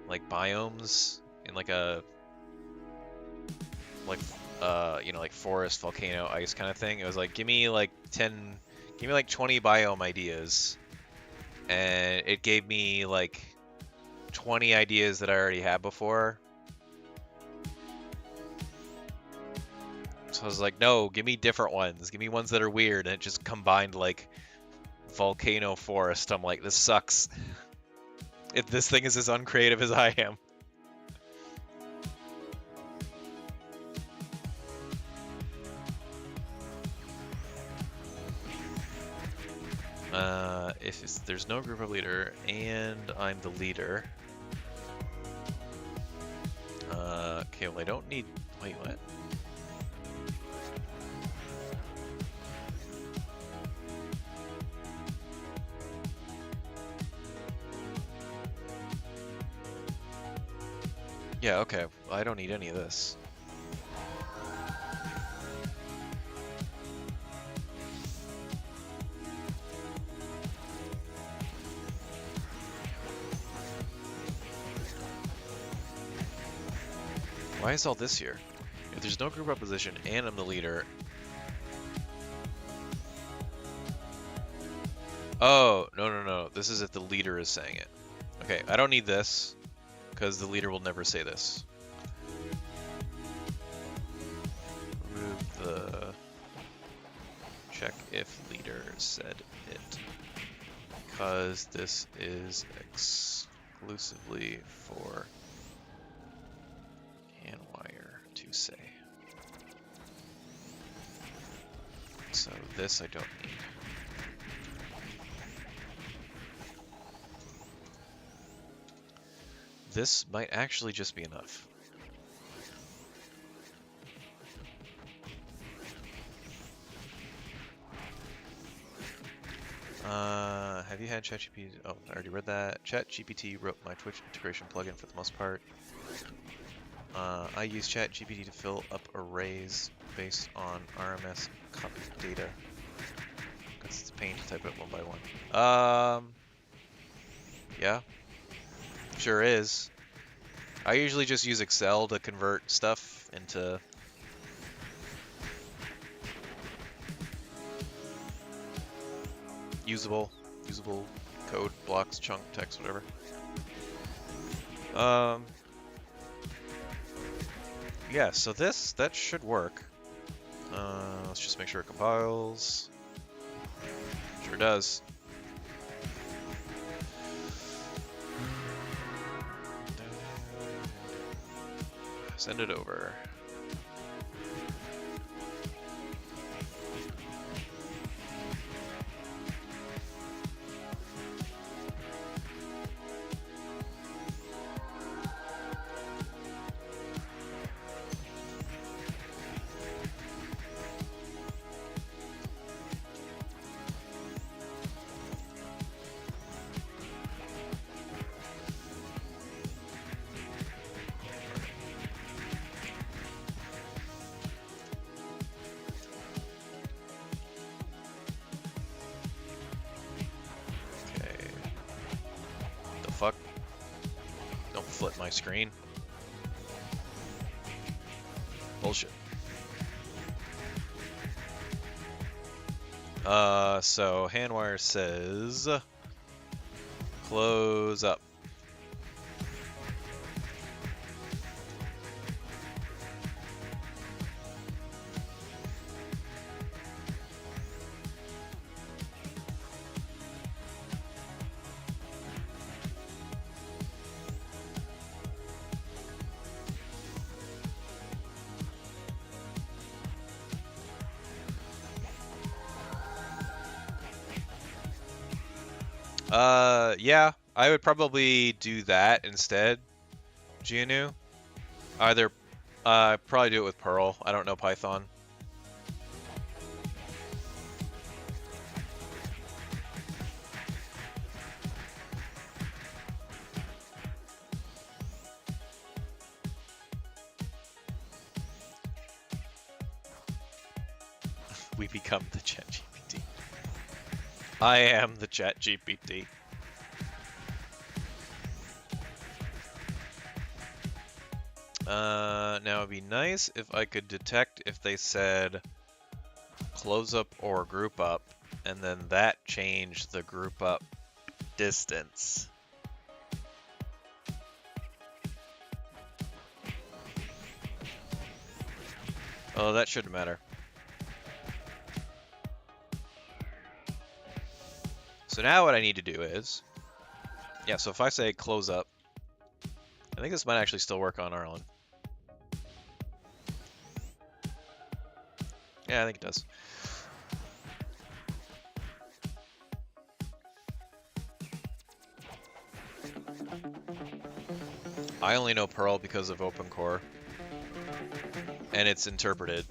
[SPEAKER 1] like biomes in like a, like, you know, like forest, volcano, ice kind of thing. It was like, give me like 20 biome ideas. And it gave me like 20 ideas that I already had before. So I was like, no, give me different ones. Give me ones that are weird. And it just combined like volcano forest. I'm like, this sucks. If this thing is as uncreative as I am. If there's no group of leader and I'm the leader. Okay, well I don't need, wait, what? Yeah, okay, well, I don't need any of this. Why is all this here? If there's no group opposition and I'm the leader... Oh, no. This is if the leader is saying it. Okay, I don't need this, because the leader will never say this. Remove the... Check if leader said it. Because this is exclusively for... say. So this I don't need. This might actually just be enough. Have you had ChatGPT? Oh, I already read that. ChatGPT wrote my Twitch integration plugin for the most part. I use ChatGPT to fill up arrays based on RMS copy data. Because it's a pain to type it one by one. Yeah. Sure is. I usually just use Excel to convert stuff into... usable code, blocks, chunk, text, whatever. Yeah, so that should work. Let's just make sure it compiles. Sure does. Send it over. split my screen. Bullshit. So Handwire says close up. Yeah, I would probably do that instead, Gianu. Either, probably do it with Perl. I don't know Python. We become the ChatGPT. I am the ChatGPT. Now it'd be nice if I could detect if they said close up or group up, and then that changed the group up distance. Oh, that shouldn't matter. So now what I need to do is, yeah, so if I say close up, I think this might actually still work on Arlen. Yeah, I think it does. I only know Perl because of OpenCore, and it's interpreted,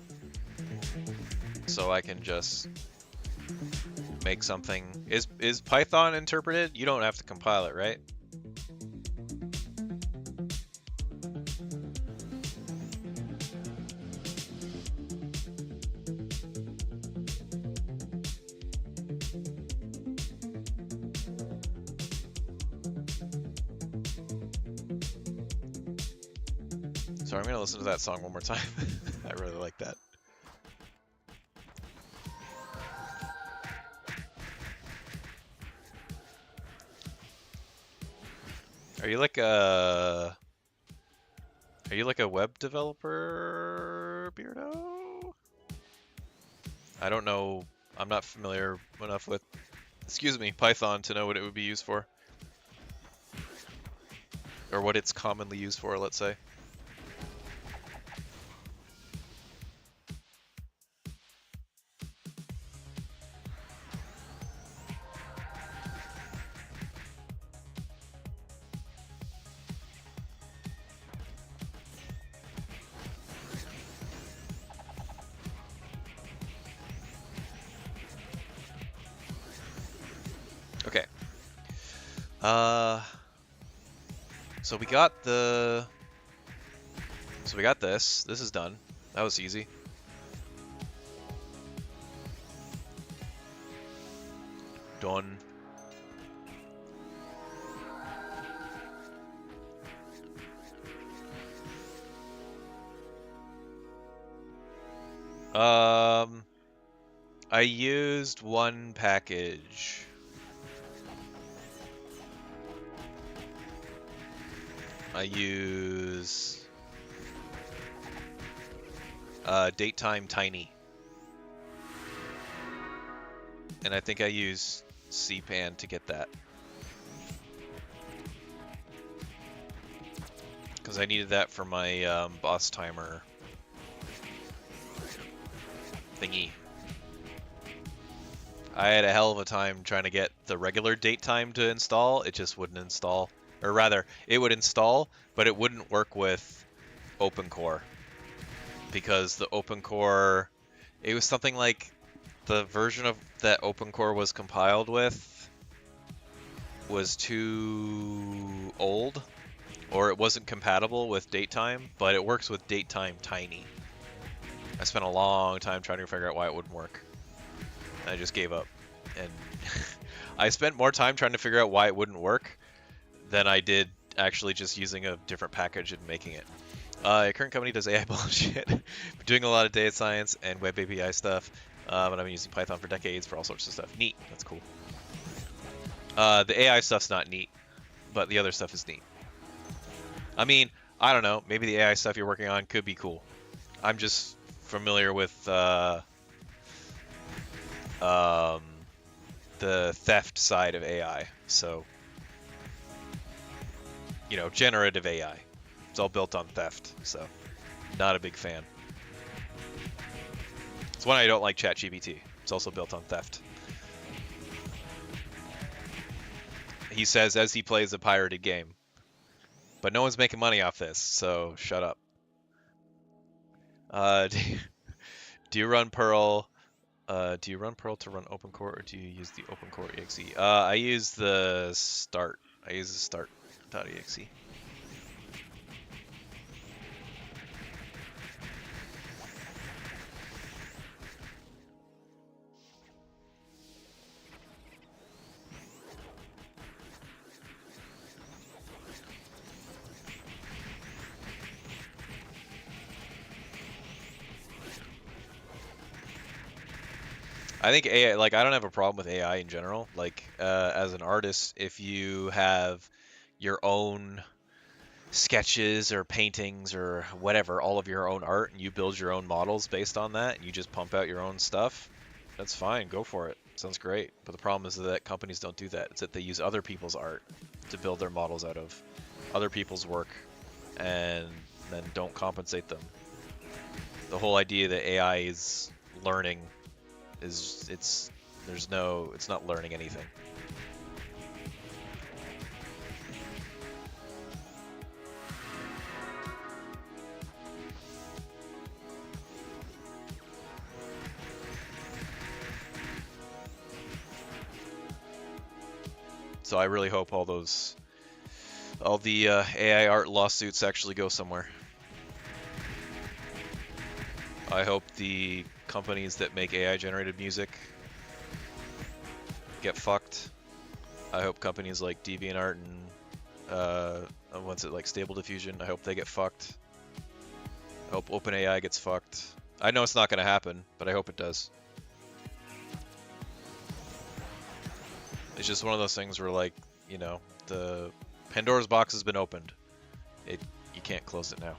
[SPEAKER 1] so I can just make something. Is Python interpreted? You don't have to compile it, right? So I'm gonna listen to that song one more time. I really like that. Are you like a web developer, Beardo? I don't know. I'm not familiar enough with, excuse me, Python to know what it would be used for. Or what it's commonly used for, let's say. Okay. So we got the... So we got this. This is done. That was easy. Done. I used one package. I use datetime tiny, and I think I use cpan to get that because I needed that for my boss timer thingy. I had a hell of a time trying to get the regular datetime to install. It just wouldn't install. Or rather, it would install, but it wouldn't work with OpenCore. Because the OpenCore, it was something like the version of that OpenCore was compiled with was too old, or it wasn't compatible with datetime, but it works with datetime tiny. I spent a long time trying to figure out why it wouldn't work. I just gave up. And I spent more time trying to figure out why it wouldn't work than I did actually just using a different package and making it. Your current company does AI bullshit. Been doing a lot of data science and web API stuff, and I've been using Python for decades for all sorts of stuff. Neat. That's cool. The AI stuff's not neat, but the other stuff is neat. I mean, I don't know. Maybe the AI stuff you're working on could be cool. I'm just familiar with the theft side of AI. So, you know, generative AI. It's all built on theft, so not a big fan. It's why I don't like ChatGPT. It's also built on theft. He says as he plays a pirated game. But no one's making money off this, so shut up. Do you run Perl? Do you run Perl to run OpenCore, or do you use the OpenCore exe? I use the start. I use the start.exe. I think AI, like, I don't have a problem with AI in general. Like, as an artist, if you have your own sketches or paintings or whatever, all of your own art, and you build your own models based on that, and you just pump out your own stuff, that's fine. Go for it. Sounds great. But the problem is that companies don't do that. It's that they use other people's art to build their models out of, other people's work, and then don't compensate them. The whole idea that AI is learning is it's not learning anything. So I really hope all the AI art lawsuits actually go somewhere. I hope the companies that make AI generated music get fucked. I hope companies like DeviantArt and what's it, like Stable Diffusion, I hope they get fucked. I hope OpenAI gets fucked. I know it's not going to happen, but I hope it does. It's just one of those things where, like, you know, the Pandora's box has been opened. You can't close it now.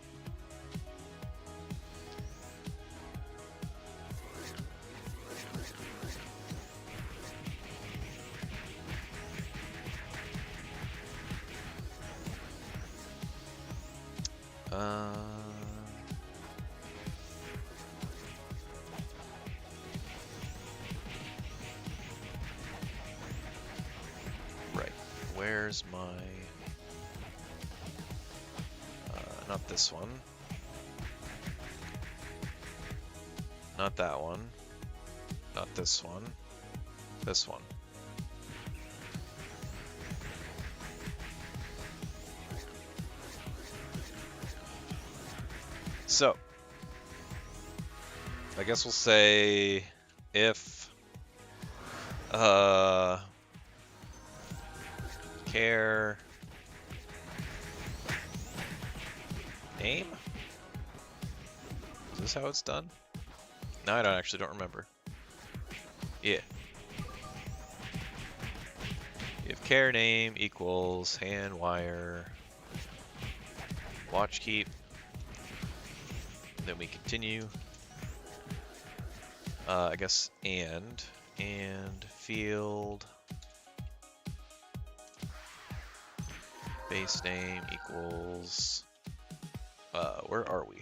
[SPEAKER 1] Right. Where's my... not this one. Not that one. Not this one. This one. So, I guess we'll say if care name? Is this how it's done? No, I don't remember. Yeah. If care name equals hand wire watch keep, then we continue. I guess and field base name equals where are we?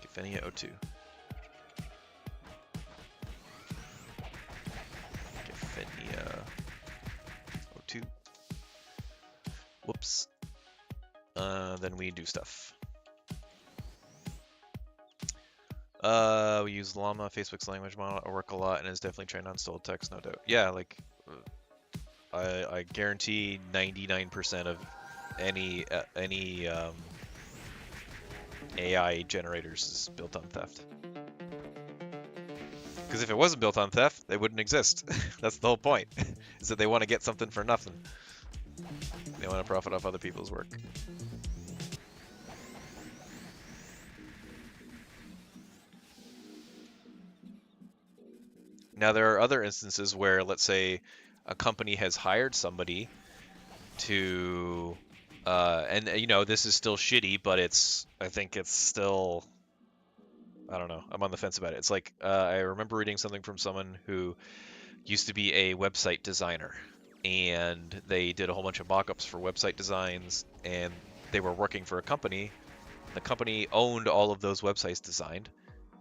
[SPEAKER 1] Gifenia 02. Gifenia 02. Whoops. Then we do stuff. We use Llama, Facebook's language model. I work a lot and is definitely trained on stored text, no doubt. Yeah, like I guarantee 99% of any AI generators is built on theft. Because if it wasn't built on theft, they wouldn't exist. That's the whole point. Is that they want to get something for nothing. They want to profit off other people's work. Now, there are other instances where, let's say, a company has hired somebody to, and you know, this is still shitty, but I think it's still, I don't know, I'm on the fence about it. It's like, I remember reading something from someone who used to be a website designer, and they did a whole bunch of mock-ups for website designs, and they were working for a company. The company owned all of those websites designed.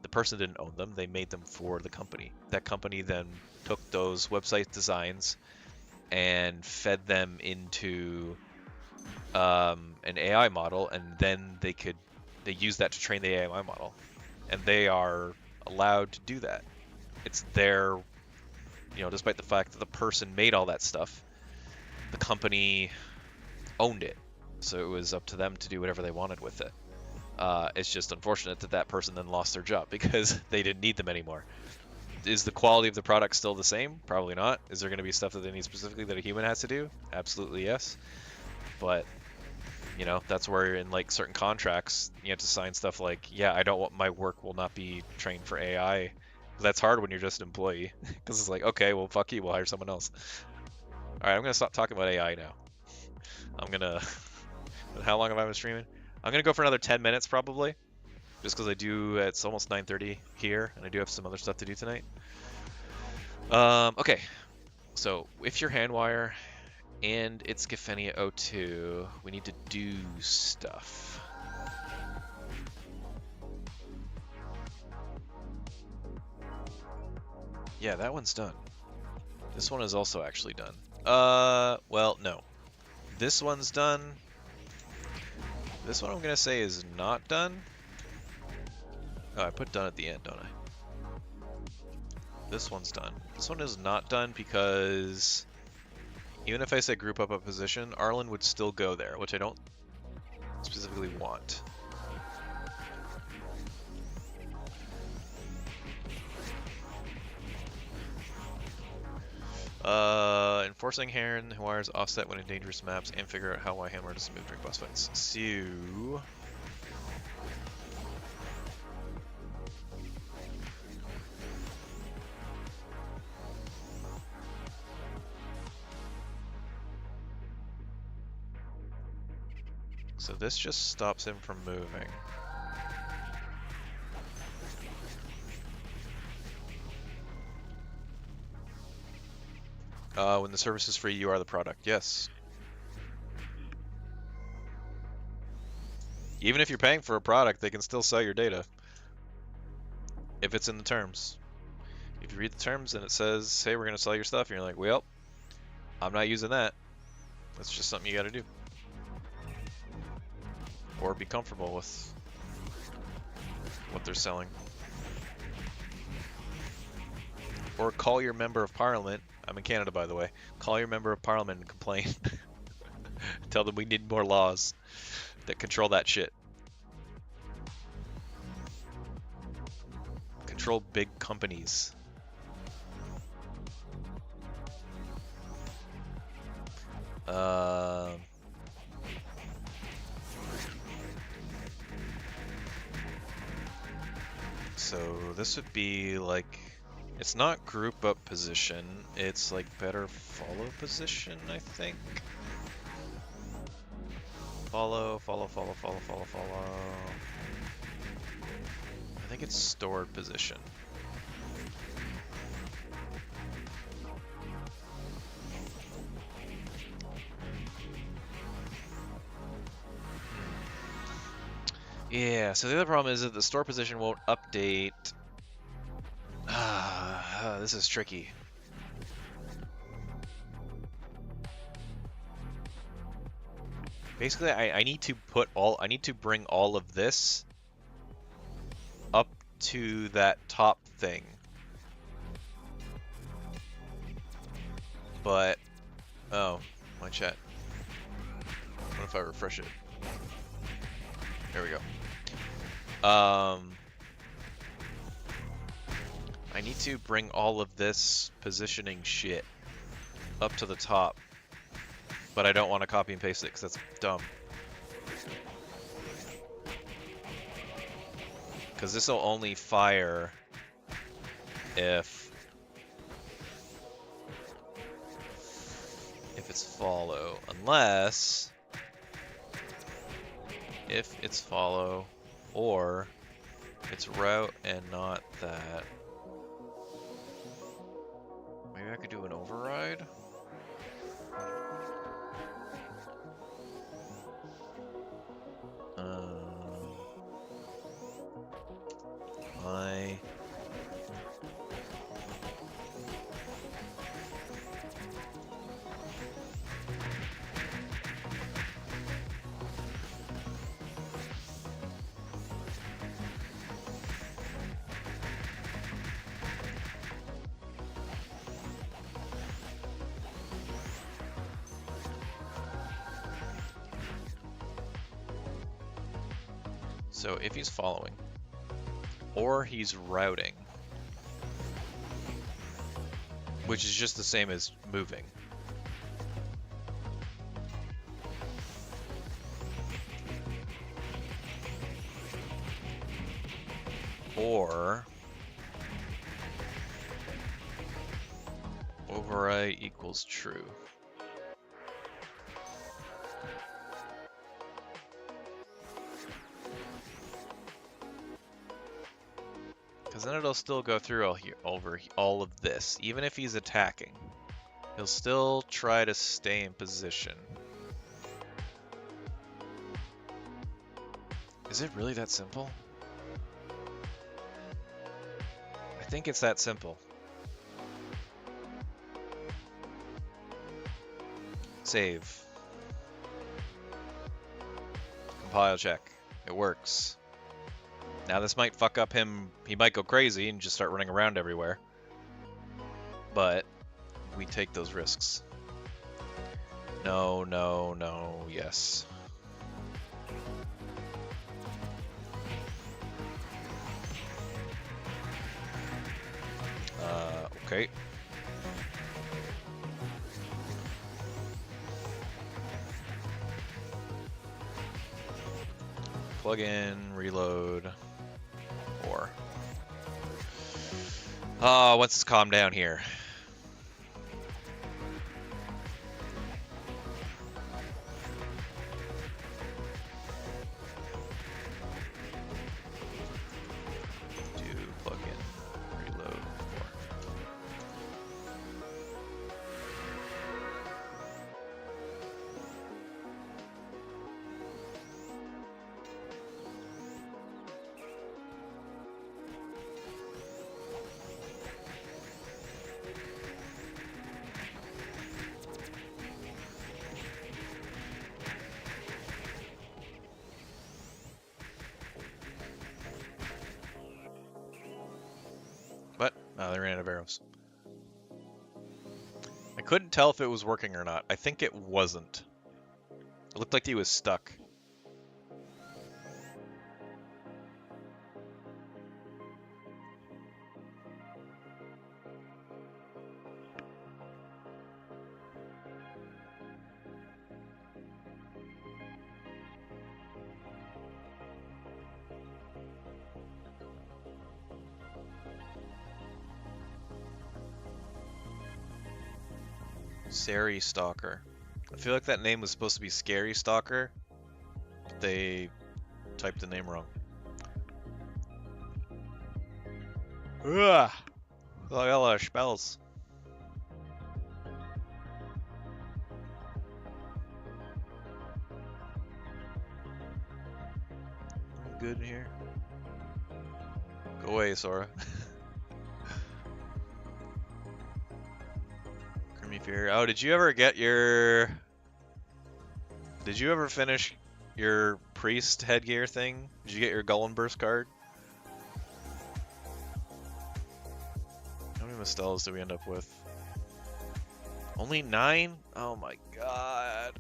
[SPEAKER 1] The person didn't own them, they made them for the company. That company then took those website designs and fed them into an AI model, and then they use that to train the AI model, and they are allowed to do that. It's their, you know, despite the fact that the person made all that stuff, the company owned it, so it was up to them to do whatever they wanted with it. It's just unfortunate that that person then lost their job because they didn't need them anymore. Is the quality of the product still the same? Probably not. Is there going to be stuff that they need specifically that a human has to do? Absolutely yes. But, you know, that's where in like certain contracts you have to sign stuff like, yeah, I don't want my work will not be trained for AI. That's hard when you're just an employee because it's like, okay, well, fuck you, we'll hire someone else. All right, I'm going to stop talking about AI now. I'm going to... How long have I been streaming? I'm going to go for another 10 minutes probably. Just because it's almost 9:30 here, and I do have some other stuff to do tonight. Okay, so with your hand wire and its Schizophrenia 02, we need to do stuff. Yeah, that one's done. This one is also actually done. Well, no. This one's done. This one I'm gonna say is not done. Oh, I put done at the end, don't I? This one's done. This one is not done because even if I say group up a position, Arlen would still go there, which I don't specifically want. Enforcing hand wires offset when in dangerous maps and figure out how hammer does move during boss fights. So this just stops him from moving. When the service is free, you are the product. Yes. Even if you're paying for a product, they can still sell your data. If it's in the terms. If you read the terms and it says, hey, we're going to sell your stuff, and you're like, well, I'm not using that. That's just something you got to do. Or be comfortable with what they're selling. Or call your member of parliament. I'm in Canada, by the way. Call your member of parliament and complain. Tell them we need more laws that control that shit. Control big companies. So this would be like, it's not group up position, it's like better follow position, I think. Follow. I think it's stored position. Yeah, so the other problem is that the store position won't update. This is tricky. Basically, I need to bring all of this up to that top thing. But, oh, my chat. What if I refresh it? There we go. I need to bring all of this positioning shit up to the top but I don't want to copy and paste it because that's dumb. Because this will only fire if it's follow, unless if it's follow or it's route and not that. Maybe I could do an override. My So if he's following, or he's routing, which is just the same as moving. Or override equals true. Because then it'll still go through over all of this. Even if he's attacking, he'll still try to stay in position. Is it really that simple? I think it's that simple. Save. Compile check. It works. Now this might fuck up him, he might go crazy and just start running around everywhere. But we take those risks. No, no, no, yes. Okay. Plug in, reload. Once it's calmed down here. Do plug in, reload. But they ran out of arrows. I couldn't tell if it was working or not. I think it wasn't. It looked like he was stuck. Sari Stalker. I feel like that name was supposed to be Scary Stalker, but they typed the name wrong. Ugh! I got a lot of spells. Good in here. Go away, Sora. Fear. Oh, did you ever get your... Did you ever finish your priest headgear thing? Did you get your Golem Burst card? How many Mistellas did we end up with? Only 9? Oh my god.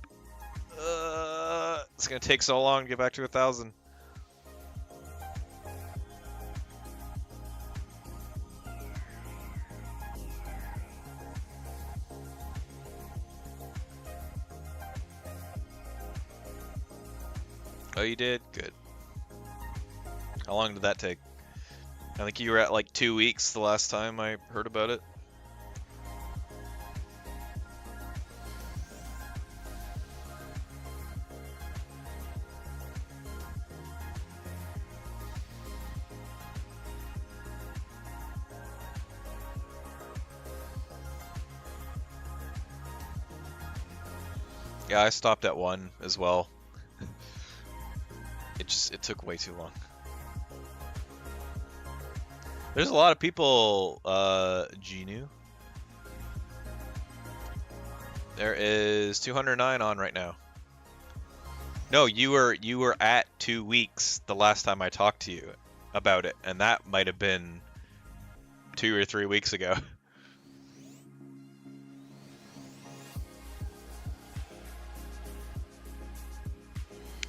[SPEAKER 1] It's gonna take so long to get back to 1,000. Oh, you did? Good. How long did that take? I think you were at like 2 weeks the last time I heard about it. Yeah, I stopped at 1 as well. It took way too long. There's a lot of people, Genu. There is 209 on right now. No, you were at 2 weeks the last time I talked to you about it, and that might have been 2 or 3 weeks ago.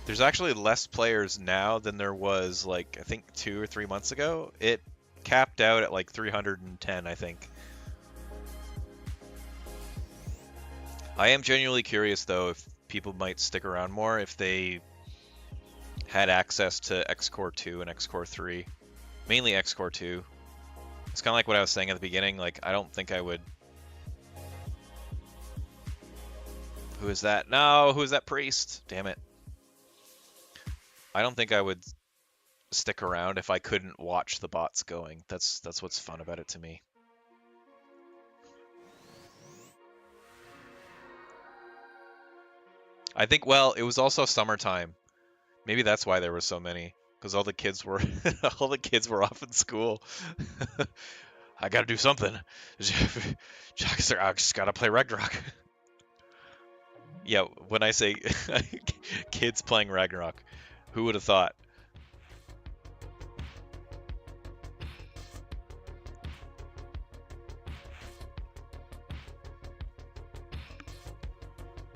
[SPEAKER 1] There's actually less players now than there was, like, I think 2 or 3 months ago. It capped out at like 310, I think. I am genuinely curious, though, if people might stick around more if they had access to X-Core 2 and X-Core 3. Mainly X-Core 2. It's kind of like what I was saying at the beginning. Like, I don't think I would... Who is that? No, who is that priest? Damn it. I don't think I would stick around if I couldn't watch the bots going. That's what's fun about it to me. I think, well, it was also summertime. Maybe that's why there were so many, because all the kids were all the kids were off in school. I gotta do something. I just gotta play Ragnarok. Yeah, when I say kids playing Ragnarok, who would have thought?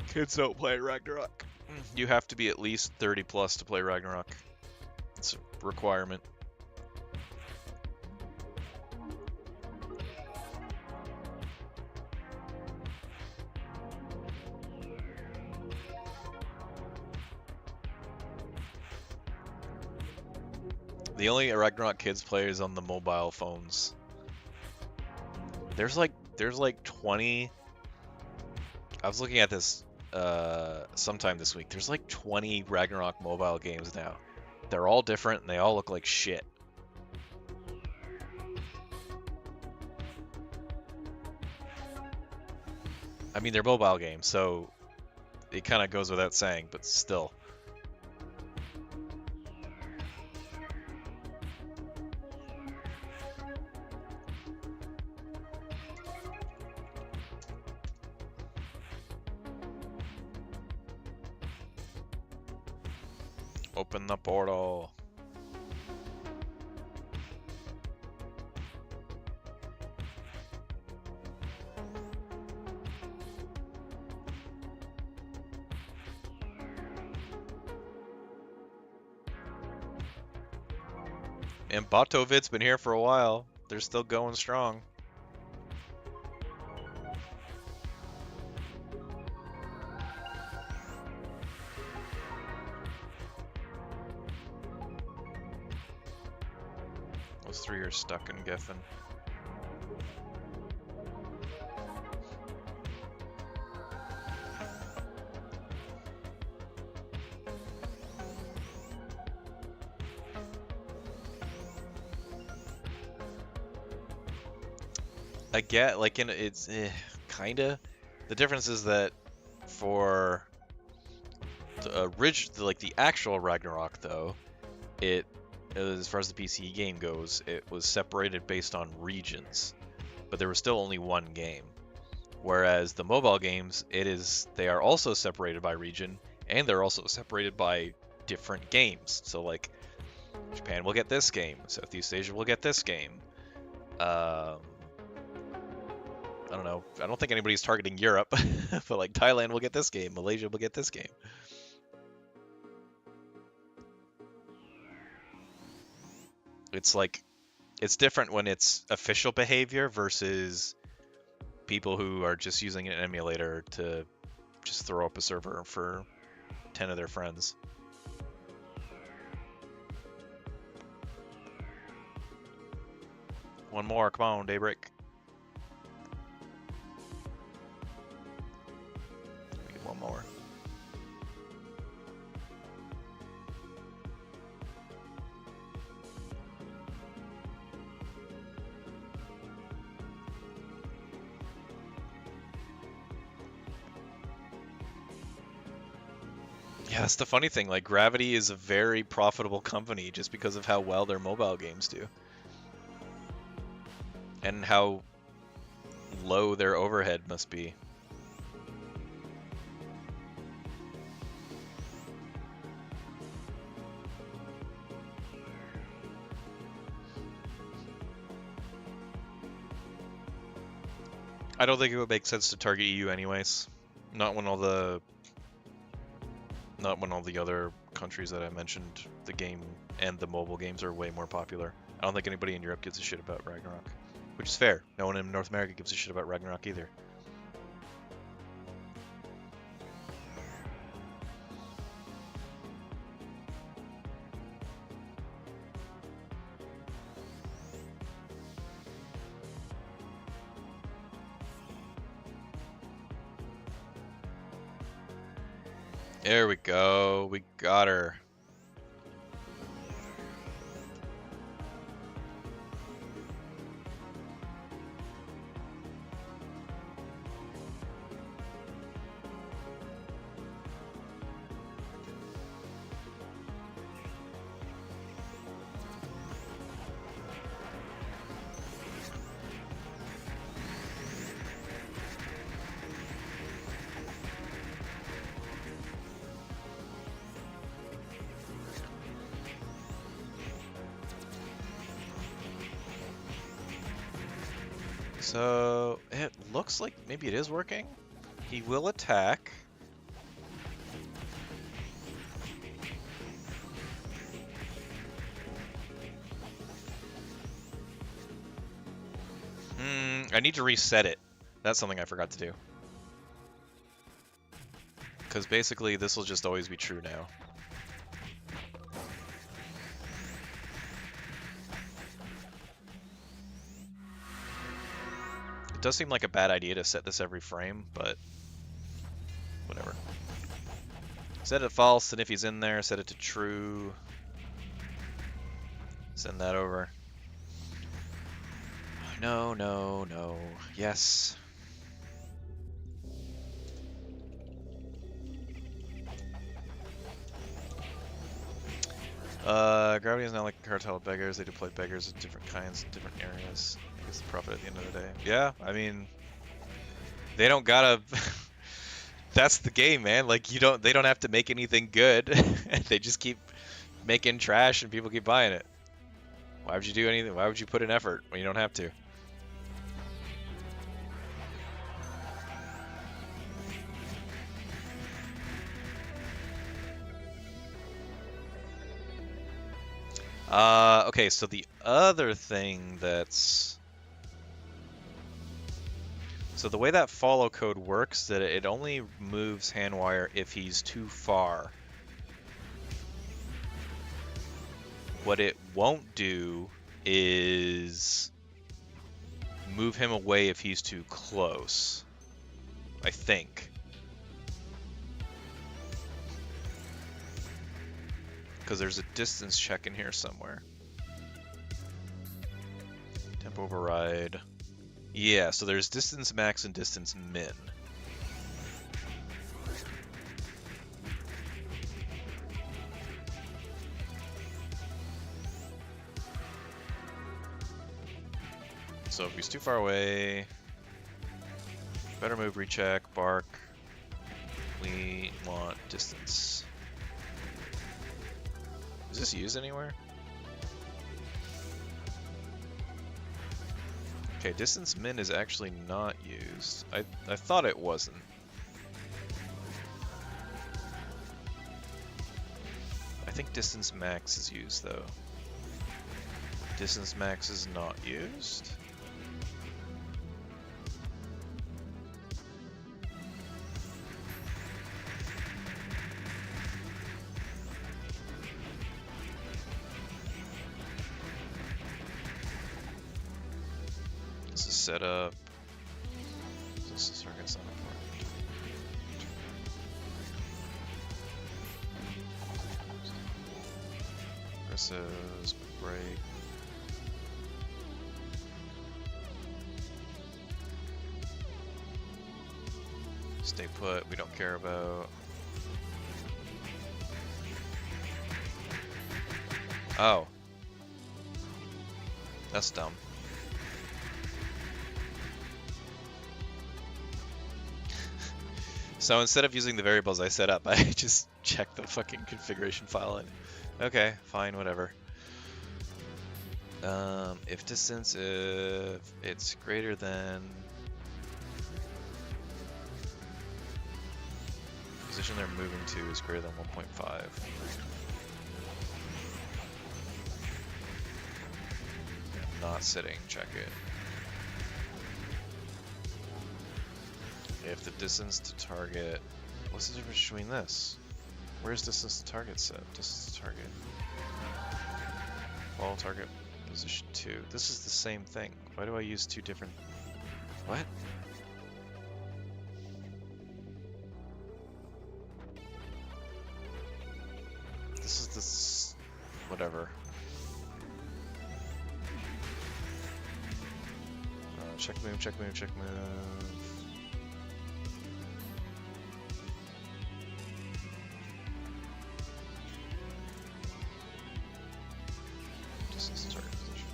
[SPEAKER 1] Kids don't play Ragnarok. You have to be at least 30 plus to play Ragnarok. It's a requirement. The only Ragnarok kids play is on the mobile phones. There's like 20. I was looking at this sometime this week. There's like 20 Ragnarok mobile games now. They're all different and they all look like shit. I mean, they're mobile games, so it kind of goes without saying, but still. Open the portal. And Botovid's been here for a while. They're still going strong. Those three are stuck in Geffen. I get, like, it's kinda. The difference is that for the like the actual Ragnarok, though, it, as far as the PC game goes, it was separated based on regions, but there was still only one game. Whereas the mobile games, they are also separated by region, and they're also separated by different games. So, like, Japan will get this game, Southeast Asia will get this game. I don't know. I don't think anybody's targeting Europe, but like Thailand will get this game, Malaysia will get this game. It's like, it's different when it's official behavior versus people who are just using an emulator to just throw up a server for 10 of their friends. One more, come on, Daybreak. We get one more. Yeah, that's the funny thing. Like, Gravity is a very profitable company just because of how well their mobile games do. And how low their overhead must be. I don't think it would make sense to target EU anyways. Not when all the other countries that I mentioned, the game and the mobile games, are way more popular. I don't think anybody in Europe gives a shit about Ragnarok. Which is fair. No one in North America gives a shit about Ragnarok either. There we go. We got her. So, it looks like maybe it is working. He will attack. I need to reset it. That's something I forgot to do. Because basically this will just always be true now. It does seem like a bad idea to set this every frame, but whatever. Set it false, and if he's in there, set it to true. Send that over. No, no, no. Yes. Gravity is not like a cartel of beggars. They deploy beggars of different kinds in different areas. I guess the profit at the end of the day. Yeah, I mean, they don't gotta. That's the game, man. Like they don't have to make anything good. They just keep making trash, and people keep buying it. Why would you do anything? Why would you put in effort when you don't have to? Okay, so the other thing that's... So the way that follow code works, that it only moves Handwire if he's too far. What it won't do is move him away if he's too close, I think. Because there's a distance check in here somewhere. Temp override. Yeah, so there's distance max and distance min. So if he's too far away, better move, recheck, bark. We want distance. Is this used anywhere? Okay, distance min is actually not used. I thought it wasn't. I think distance max is used though. Distance max is not used. setup. This is target's not important. Versus break. Stay put, we don't care about. Oh. That's dumb. So instead of using the variables I set up, I just checked the fucking configuration file and okay, fine, whatever. If distance, if it's greater than position they're moving to is greater than 1.5. Not sitting, check it. If the distance to target, what's the difference between this? Where's distance to target set? Distance to target. Follow target position 2. This is the same thing. Why do I use two different... What? This is this... whatever. Check move, check move, check move. Distance to target position.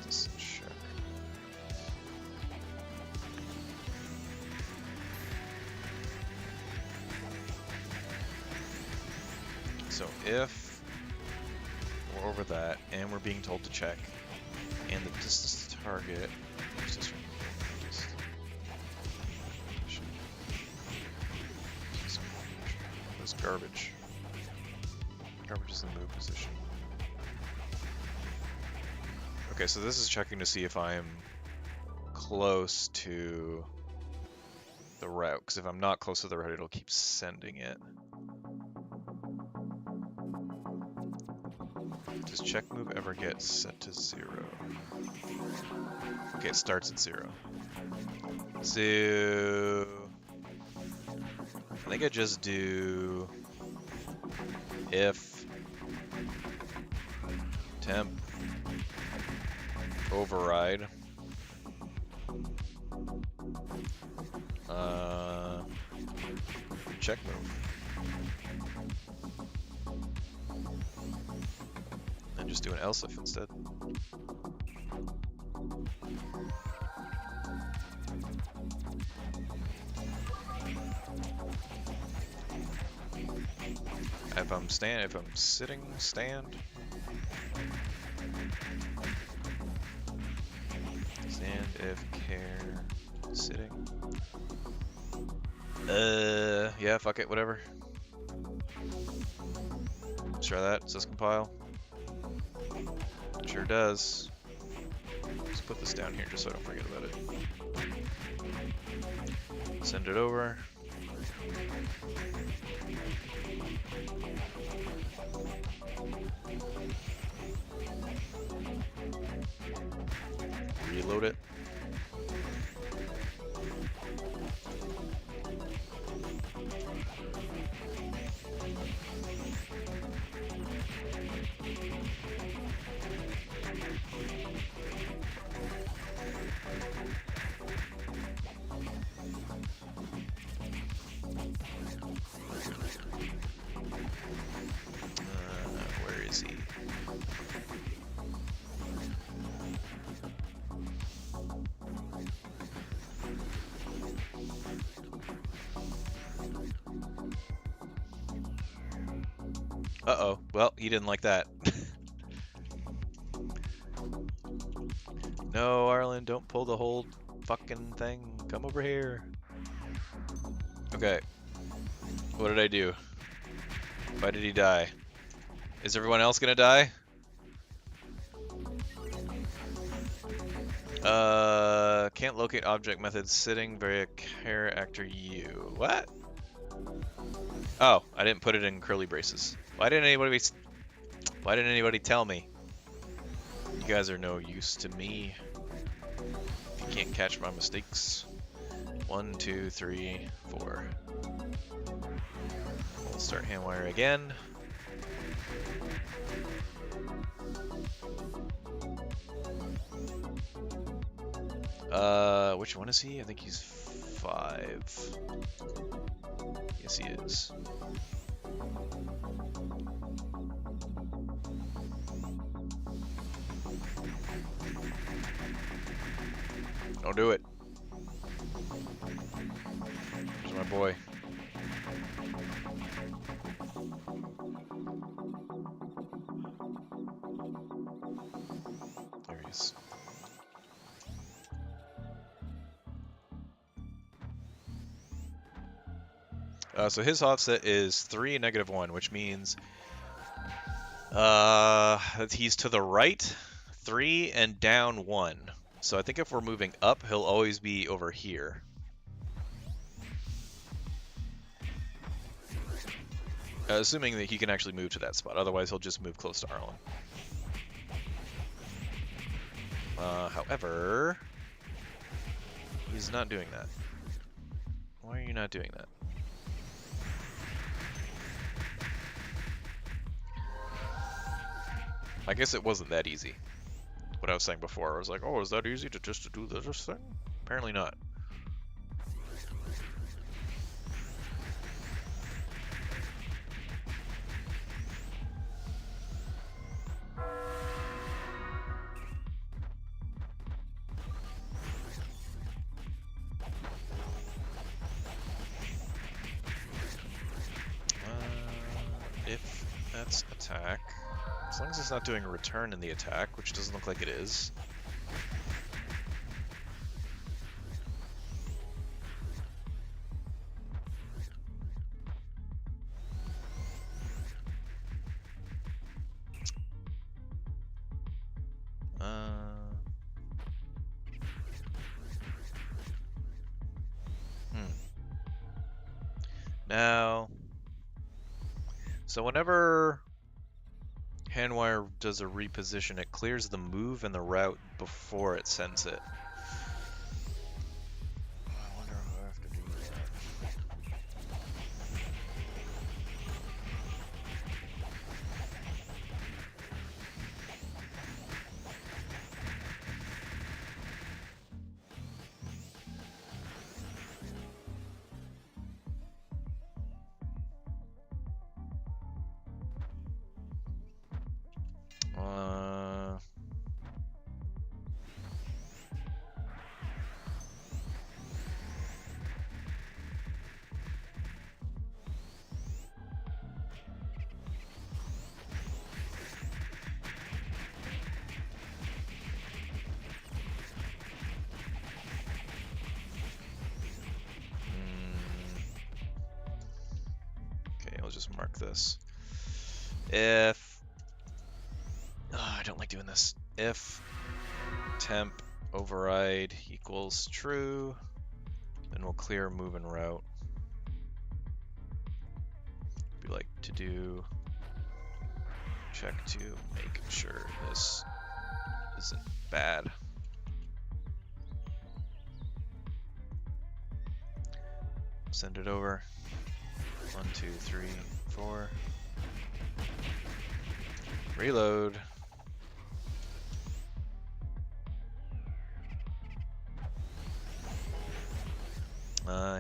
[SPEAKER 1] Distance check. So if we're over that and we're being told to check, and the distance to target, where's this one? That's garbage. Garbage is in the move position. Okay, so this is checking to see if I'm close to the route, because if I'm not close to the route, it'll keep sending it. Does check move ever get set to 0? Okay, it starts at 0. So I think I just do if temp override check move. And just do an else if instead. If I'm sitting, stand. Stand if care sitting. Yeah, fuck it, whatever. Let's try that. Does this compile? Sure does. Let's put this down here just so I don't forget about it. Send it over. Reload it. Where is he? Uh-oh. Well, he didn't like that. No, Arlen, don't pull the whole fucking thing. Come over here. Okay. What did I do? Why did he die? Is everyone else gonna die? Can't locate object method sitting via care actor U. What? Oh, I didn't put it in curly braces. Why didn't anybody tell me? You guys are no use to me. You can't catch my mistakes. 1, 2, 3, 4. We'll start hand wire again. Which one is he? I think he's 5. Yes, he is. Don't do it. There's my boy. There he is. So his offset is 3, -1, which means he's to the right 3 and down 1. So I think if we're moving up, he'll always be over here. Assuming that he can actually move to that spot. Otherwise, he'll just move close to Arlen. However, he's not doing that. Why are you not doing that? I guess it wasn't that easy. What I was saying before, I was like, oh, is that easy to just do this thing? Apparently not. If that's attack, as long as it's not doing a return in the attack, which doesn't look like it is. Now, so whenever Handwire does a reposition, it clears the move and the route before it sends it. I wonder if I have to do just mark this. If I don't like doing this. If temp override equals true, then we'll clear move and route. Be like to do check to make sure this isn't bad. Send it over. 1, 2, 3, 4. Reload.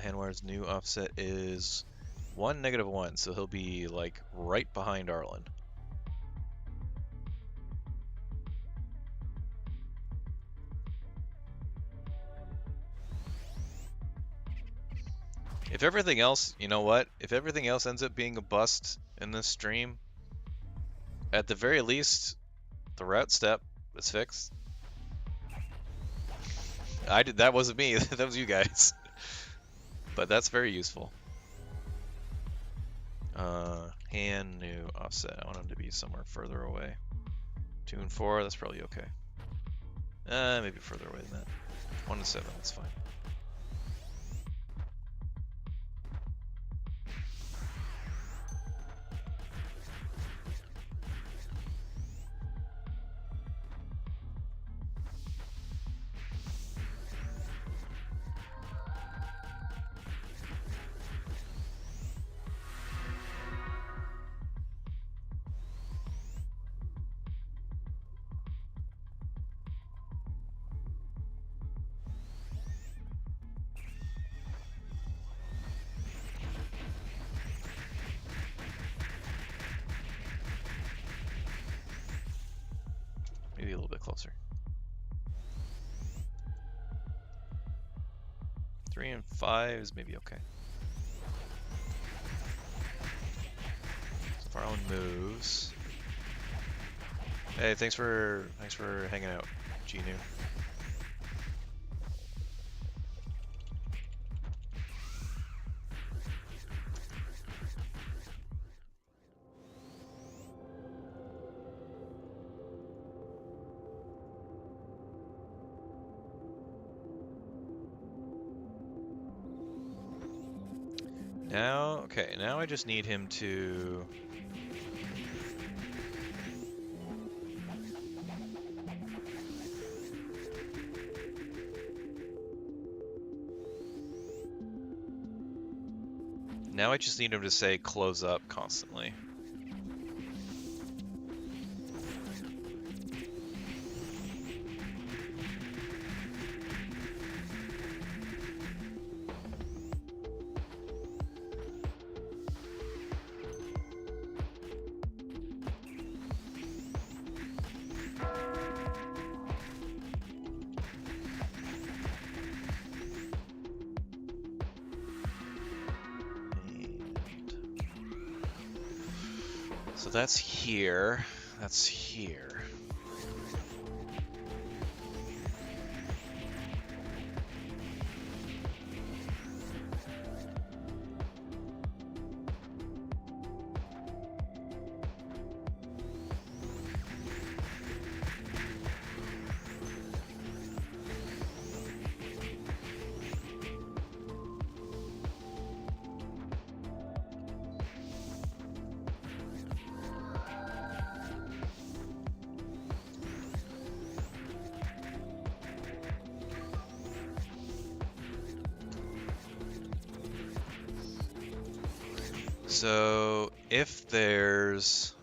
[SPEAKER 1] Handwire's new offset is 1, -1, so he'll be like right behind Arlen. If everything else, you know what? If everything else ends up being a bust in this stream, at the very least, the route step is fixed. That wasn't me, that was you guys. But that's very useful. Hand new offset. I want him to be somewhere further away. 2 and 4, that's probably okay. Maybe further away than that. 1 and 7, that's fine. closer. 3 and 5 is maybe okay. Farland moves. Hey, thanks for hanging out, Genu. Now, okay, now I just need him to... Now I just need him to say close up constantly. So that's here. That's here. So if there's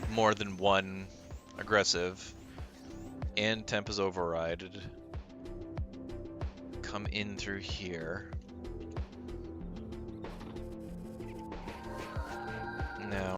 [SPEAKER 1] more than one aggressive and temp is overrided, come in through here. Now